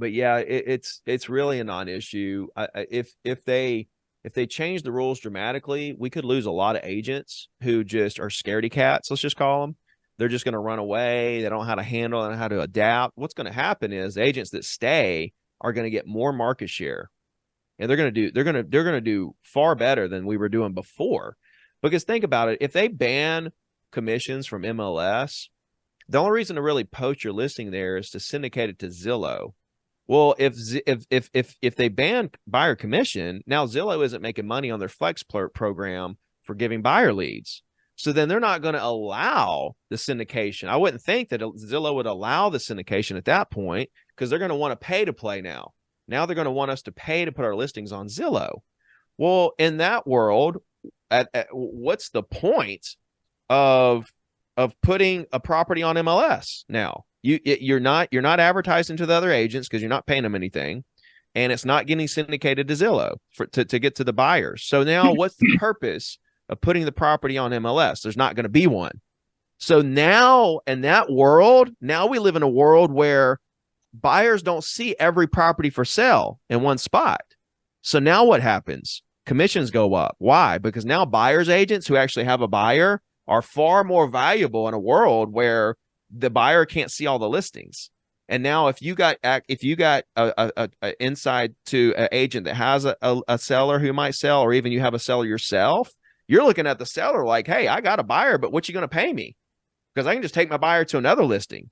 yeah, it's really a non-issue. If they change the rules dramatically, we could lose a lot of agents who just are scaredy cats. Let's just call them. They're just going to run away. They don't know how to handle and how to adapt. What's going to happen is the agents that stay are going to get more market share, and they're going to do far better than we were doing before. Because think about it, if they ban commissions from MLS, the only reason to really post your listing there is to syndicate it to Zillow. Well, if they ban buyer commission, now Zillow isn't making money on their Flex program for giving buyer leads. So then they're not going to allow the syndication. I wouldn't think that Zillow would allow the syndication at that point, because they're going to want to pay to play now. Now they're going to want us to pay to put our listings on Zillow. Well, in that world, what's the point of putting a property on MLS now? You're not advertising to the other agents because you're not paying them anything, and it's not getting syndicated to Zillow to get to the buyers. So now what's the purpose of putting the property on MLS? There's not going to be one. So now in that world, now we live in a world where buyers don't see every property for sale in one spot. So now what happens? Commissions go up. Why? Because now buyers agents who actually have a buyer are far more valuable in a world where the buyer can't see all the listings. And now if you got a inside to an agent that has a seller who might sell, or even you have a seller yourself, you're looking at the seller like, hey, I got a buyer, but what you going to pay me? Because I can just take my buyer to another listing,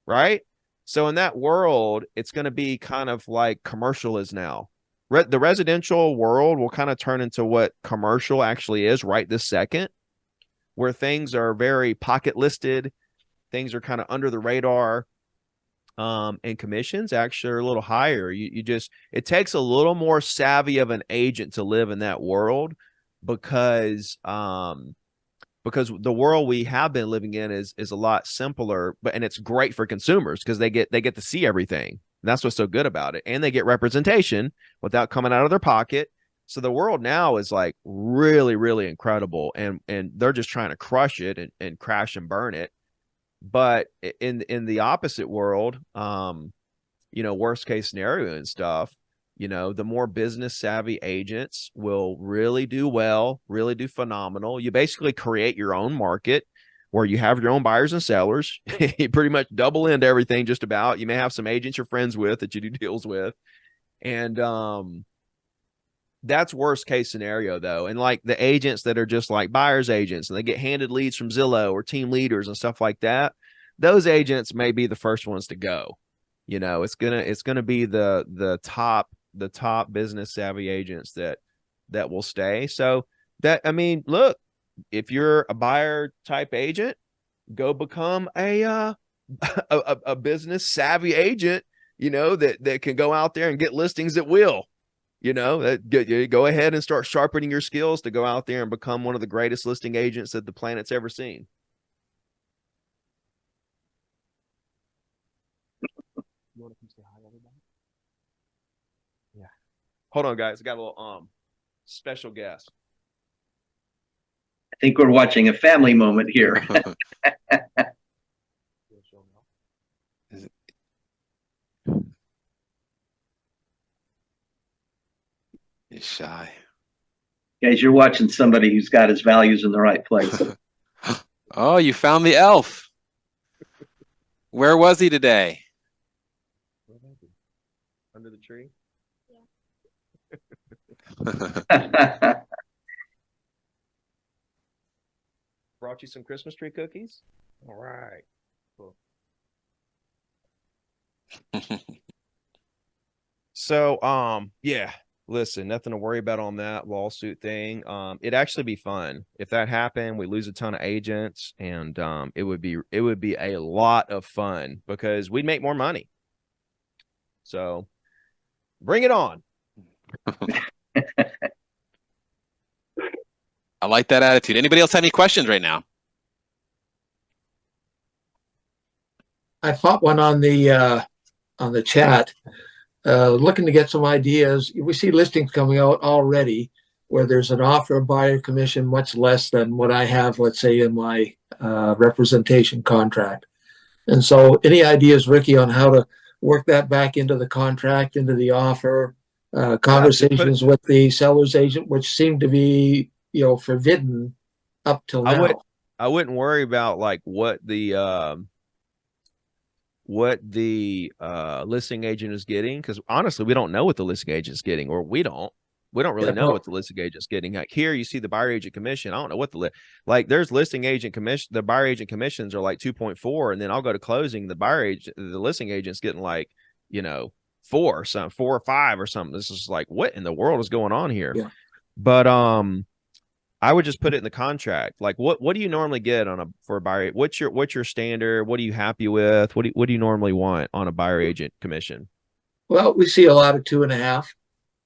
right? So in that world, it's going to be kind of like commercial is now. The residential world will kind of turn into what commercial actually is right this second, where things are very pocket listed. Things are kind of under the radar. And commissions actually are a little higher. It takes a little more savvy of an agent to live in that world, because because the world we have been living in is a lot simpler, and it's great for consumers because they get to see everything. And that's what's so good about it. And they get representation without coming out of their pocket. So the world now is like really, really incredible, and they're just trying to crush it and crash and burn it. But in the opposite world, worst case scenario and stuff, the more business savvy agents will really do well, really do phenomenal. You basically create your own market where you have your own buyers and sellers. You pretty much double into everything just about. You may have some agents you're friends with that you do deals with. And that's worst case scenario though. And like the agents that are just like buyers agents and they get handed leads from Zillow or team leaders and stuff like that, those agents may be the first ones to go. It's gonna be the top business savvy agents that will stay. So look, if you're a buyer type agent, go become a business savvy agent, that can go out there and get listings at will. Go ahead and start sharpening your skills to go out there and become one of the greatest listing agents that the planet's ever seen. You want to come say hi, everybody? Yeah. Hold on, guys. I got a little special guest. I think we're watching a family moment here. He's shy. Guys, you're watching somebody who's got his values in the right place. Oh, you found the elf. Where was he today? Under the tree? Yeah. Brought you some Christmas tree cookies? All right. Cool. So, yeah. Listen, nothing to worry about on that lawsuit thing. It'd actually be fun if that happened. We lose a ton of agents, and it would be a lot of fun because we'd make more money. So, bring it on. I like that attitude. Anybody else have any questions right now? I popped one on the chat. Looking to get some ideas. We see listings coming out already where there's an offer buyer commission much less than what I have, let's say, in my representation contract. And so any ideas, Ricky, on how to work that back into the contract, into the offer, conversations with the seller's agent, which seem to be, forbidden up till now? I wouldn't worry about like what the listing agent is getting, because honestly we don't know what the listing agent is getting, or we don't really know what the listing agent's getting. Like here you see the buyer agent commission. I don't know what there's listing agent commission, the buyer agent commissions are like 2.4, and then I'll go to closing, the listing agent's getting like 4 or 5 or something. This is like, what in the world is going on here? Yeah. But I would just put it in the contract. Like, what do you normally get for a buyer? What's your standard? What are you happy with? What do you normally want on a buyer agent commission? Well, we see a lot of 2.5.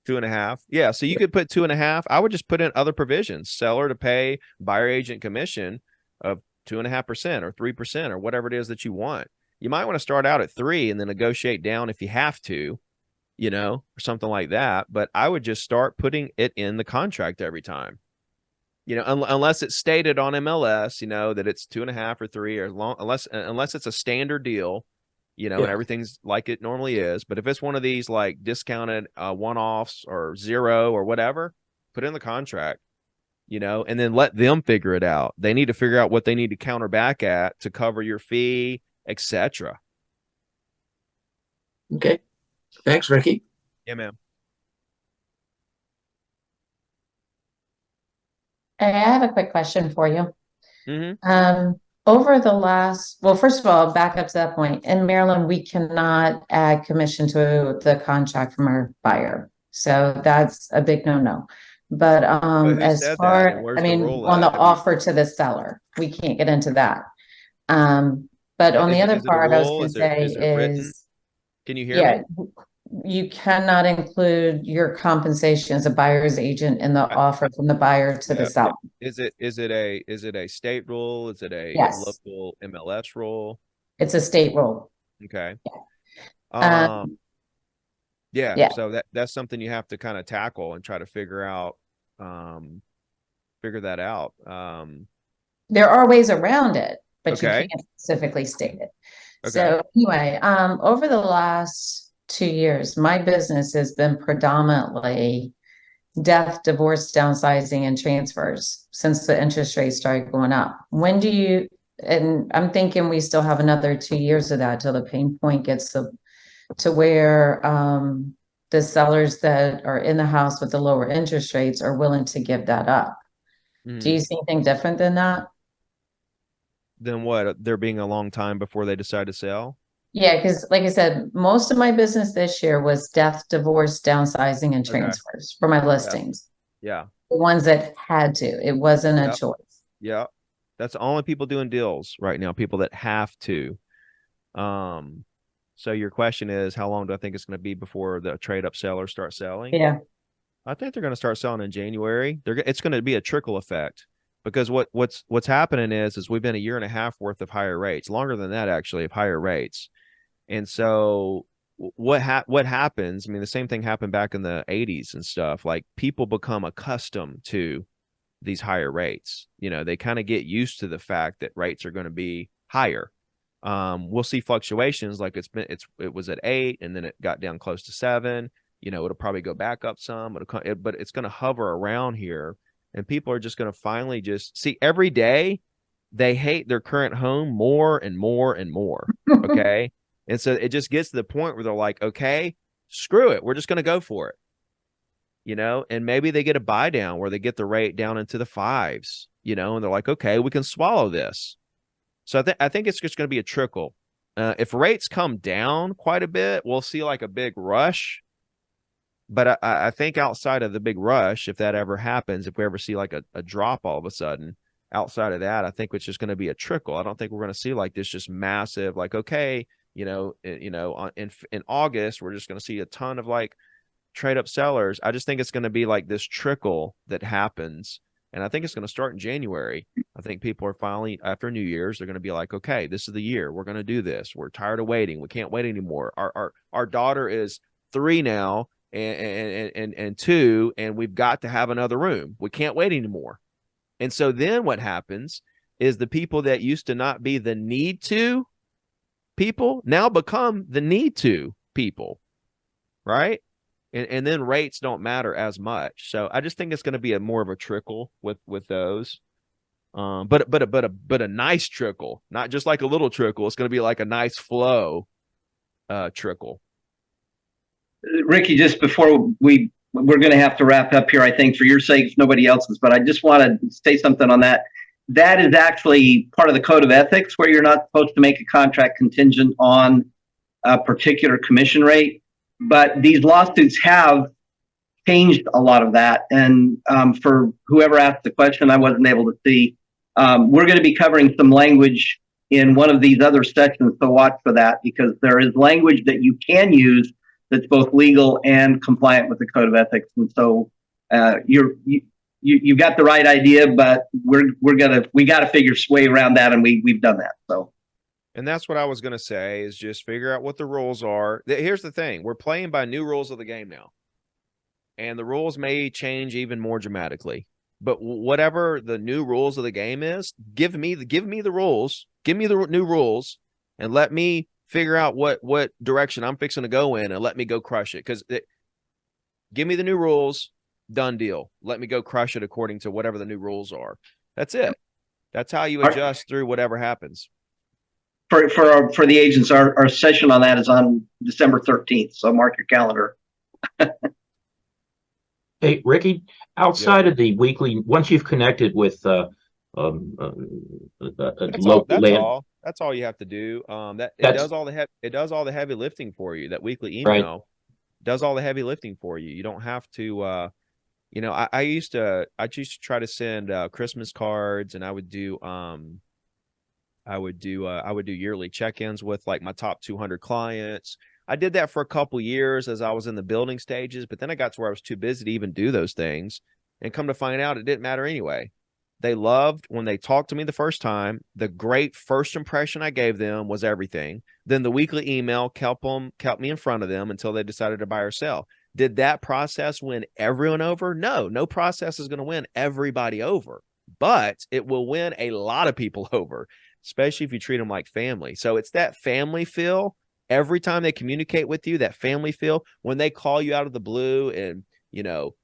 2.5. Yeah. So you could put 2.5. I would just put in other provisions. Seller to pay buyer agent commission of 2.5% or 3% or whatever it is that you want. You might want to start out at 3 and then negotiate down if you have to, or something like that. But I would just start putting it in the contract every time. Unless it's stated on MLS, that it's 2.5 or 3, or unless it's a standard deal, and everything's like it normally is. But if it's one of these like discounted one-offs or 0 or whatever, put it in the contract, and then let them figure it out. They need to figure out what they need to counter back at to cover your fee, etc. Okay. Thanks, Ricky. Yeah, ma'am. Hey, I have a quick question for you. Mm-hmm. Over the last, well, first of all, back up to that point. In Maryland, we cannot add commission to the contract from our buyer. So that's a big no-no. But as far, on the offer to the seller, we can't get into that. But on the other part, I was going to say is, can you hear me? you cannot include your compensation as a buyer's agent in the offer from the buyer to the Yeah. seller. Is it a state rule? Is it a Yes. local MLS rule? It's a state rule. Okay. Um, Yeah. yeah. So that's something you have to kind of tackle and try to figure that out. There are ways around it, but you Okay. can't specifically state it. Okay. So anyway, over the last 2 years, my business has been predominantly death, divorce, downsizing, and transfers since the interest rates started going up. When do you, and I'm thinking we still have another 2 years of that till the pain point gets to where the sellers that are in the house with the lower interest rates are willing to give that up. Do you see anything different than that? Then what? There being a long time before they decide to sell? Yeah, because like I said, most of my business this year was death, divorce, downsizing, and Okay. transfers for my listings. Yeah. The ones that had to. It wasn't a Yep. choice. Yeah. That's the only people doing deals right now, people that have to. So your question is, how long do I think it's going to be before the trade up sellers start selling? Yeah. I think they're going to start selling in January. It's going to be a trickle effect, because what's happening is we've been a year and a half worth of higher rates, longer than that actually, of higher rates. And so what happens? I mean, the same thing happened back in the 80s and stuff. Like, people become accustomed to these higher rates. You know, they kind of get used to the fact that rates are going to be higher. We'll see fluctuations, like it was at 8 and then it got down close to 7. You know, it'll probably go back up some, but it's going to hover around here, and people are just going to finally just see every day they hate their current home more and more and more. Okay. And so it just gets to the point where they're like, okay, screw it, we're just going to go for it. You know, and maybe they get a buy down where they get the rate down into the 5s, you know, and they're like, okay, we can swallow this. So I think it's just going to be a trickle. If rates come down quite a bit, we'll see like a big rush. But I think outside of the big rush, if that ever happens, if we ever see like a drop all of a sudden, outside of that, I think it's just going to be a trickle. I don't think we're going to see like this just massive, like, okay, in August, we're just going to see a ton of like trade up sellers. I just think it's going to be like this trickle that happens. And I think it's going to start in January. I think people are finally, after New Year's, they're going to be like, okay, this is the year. We're going to do this. We're tired of waiting. We can't wait anymore. Our daughter is 3 now and 2, and we've got to have another room. We can't wait anymore. And so then what happens is the people that used to not be the need to people now become the need to people, right? And then rates don't matter as much. So I just think it's going to be more of a trickle with those. But a nice trickle, not just like a little trickle. It's going to be like a nice flow trickle. Ricky, just before we're going to have to wrap up here, I think, for your sake, if nobody else's, but I just want to say something on that. That is actually part of the code of ethics, where you're not supposed to make a contract contingent on a particular commission rate. But these lawsuits have changed a lot of that. And for whoever asked the question, I wasn't able to see. We're going to be covering some language in one of these other sections, so watch for that, because there is language that you can use that's both legal and compliant with the code of ethics. And so you got the right idea, but we got to figure way around that, and we've done that. So. And that's what I was going to say, is just figure out what the rules are. Here's the thing. We're playing by new rules of the game now. And the rules may change even more dramatically. But whatever the new rules of the game is, give me the rules. Give me the new rules, and let me figure out what direction I'm fixing to go in, and let me go crush it. Because give me the new rules, done deal. Let me go crush it according to whatever the new rules are. That's it. That's how you adjust through whatever happens. For the agents, our session on that is on December 13th. So mark your calendar. Hey, Ricky, outside of the weekly, once you've connected with That's all you have to do. It does all the heavy lifting for you. That weekly email does all the heavy lifting for you. You don't have to. I used to try to send Christmas cards, and I would do yearly check-ins with like my top 200 clients. I did that for a couple years as I was in the building stages, but then I got to where I was too busy to even do those things. And come to find out, it didn't matter anyway. They loved when they talked to me the first time. The great first impression I gave them was everything. Then the weekly email kept me in front of them until they decided to buy or sell. Did that process win everyone over? No, no process is going to win everybody over, but it will win a lot of people over, especially if you treat them like family. So it's that family feel every time they communicate with you, that family feel when they call you out of the blue and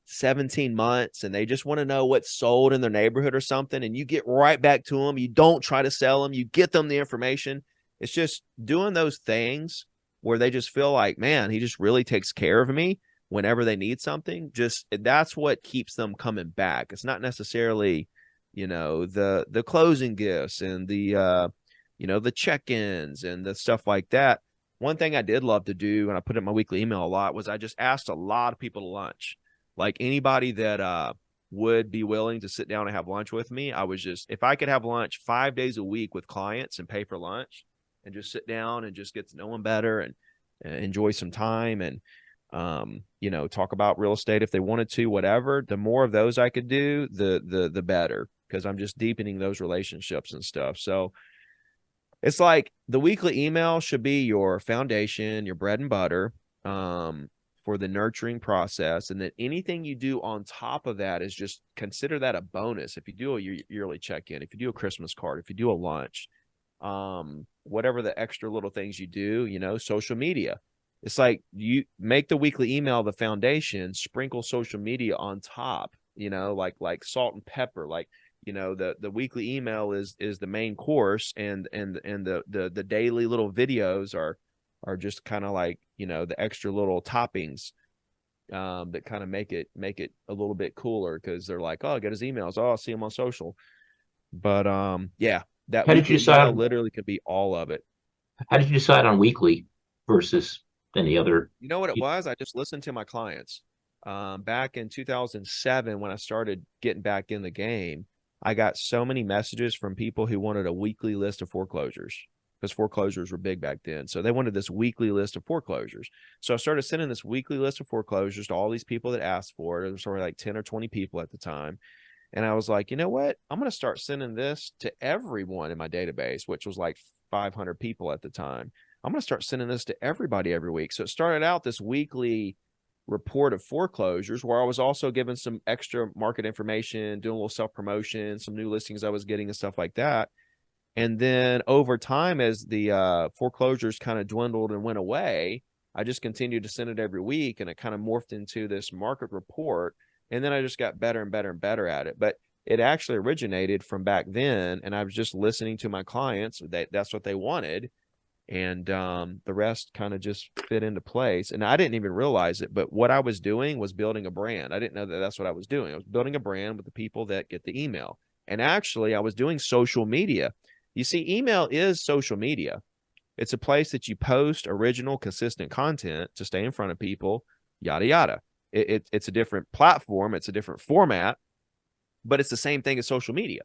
17 months and they just want to know what's sold in their neighborhood or something, and you get right back to them. You don't try to sell them, you get them the information. It's just doing those things where they just feel like, man, he just really takes care of me whenever they need something. Just that's what keeps them coming back. It's not necessarily the closing gifts and the check-ins and the stuff like that. One thing I did love to do, and I put in my weekly email a lot, was I just asked a lot of people to lunch. Like anybody that would be willing to sit down and have lunch with me, I was just, if I could have lunch 5 days a week with clients and pay for lunch and just sit down and just get to know them better and enjoy some time and, talk about real estate if they wanted to, whatever, the more of those I could do, the better, because I'm just deepening those relationships and stuff. So it's like the weekly email should be your foundation, your bread and butter for the nurturing process. And then anything you do on top of that is just consider that a bonus. If you do a yearly check-in, if you do a Christmas card, if you do a lunch, whatever the extra little things you do, social media. It's like you make the weekly email the foundation, sprinkle social media on top, like salt and pepper, like the weekly email is the main course, and the daily little videos are just kind of like the extra little toppings that kind of make it a little bit cooler, because they're like, oh, I get his emails, oh, I'll see him on social. But yeah, that How did you weekly decide email literally could be all of it. How did you decide on weekly versus any other? You know what it was? I just listened to my clients. Back in 2007, when I started getting back in the game, I got so many messages from people who wanted a weekly list of foreclosures, because foreclosures were big back then. So they wanted this weekly list of foreclosures. So I started sending this weekly list of foreclosures to all these people that asked for it. There was sort of like 10 or 20 people at the time. And I was like, you know what? I'm going to start sending this to everyone in my database, which was like 500 people at the time. I'm going to start sending this to everybody every week. So it started out this weekly report of foreclosures, where I was also giving some extra market information, doing a little self-promotion, some new listings I was getting and stuff like that. And then over time, as the foreclosures kind of dwindled and went away, I just continued to send it every week, and it kind of morphed into this market report. And then I just got better and better and better at it. But it actually originated from back then, and I was just listening to my clients. That's what they wanted. And the rest kind of just fit into place. And I didn't even realize it, but what I was doing was building a brand. I didn't know that that's what I was doing. I was building a brand with the people that get the email. And actually, I was doing social media. You see, email is social media. It's a place that you post original, consistent content to stay in front of people, yada, yada. It's a different platform. It's a different format, but it's the same thing as social media.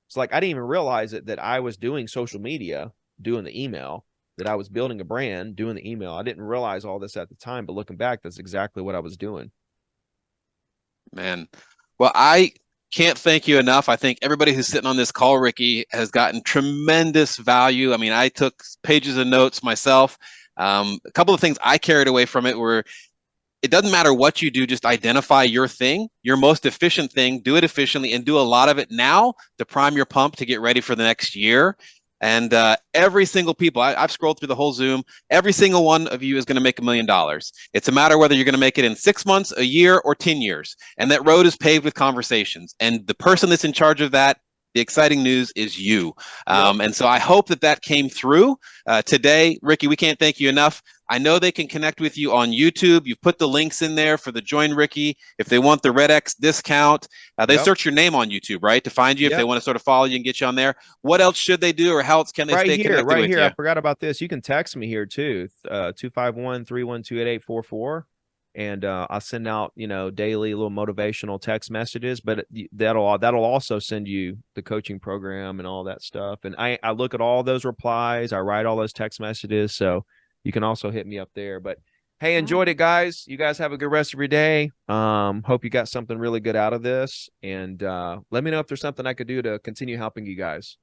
It's like, I didn't even realize it, that I was doing social media, doing the email, that I was building a brand, doing the email. I didn't realize all this at the time, but looking back, that's exactly what I was doing. Man, well, I can't thank you enough. I think everybody who's sitting on this call, Ricky, has gotten tremendous value. I mean, I took pages of notes myself. A couple of things I carried away from it were, it doesn't matter what you do, just identify your thing, your most efficient thing, do it efficiently, and do a lot of it now to prime your pump to get ready for the next year. And every single people, I've scrolled through the whole Zoom, every single one of you is going to make $1 million. It's a matter whether you're going to make it in 6 months, a year, or 10 years. And that road is paved with conversations. And the person that's in charge of that, the exciting news is you. And so I hope that came through today. Ricky, we can't thank you enough. I know they can connect with you on YouTube. You've put the links in there for the Join Ricky. If they want the Red X discount, they search your name on YouTube, right, to find you. If they want to sort of follow you and get you on there. What else should they do, or how else can they stay connected with you? Right here. I forgot about this. You can text me here too, 251-312-8844. And I'll send out, daily little motivational text messages, but that'll also send you the coaching program and all that stuff. And I look at all those replies. I write all those text messages. So you can also hit me up there. But hey, enjoyed it, guys. You guys have a good rest of your day. Hope you got something really good out of this. And let me know if there's something I could do to continue helping you guys.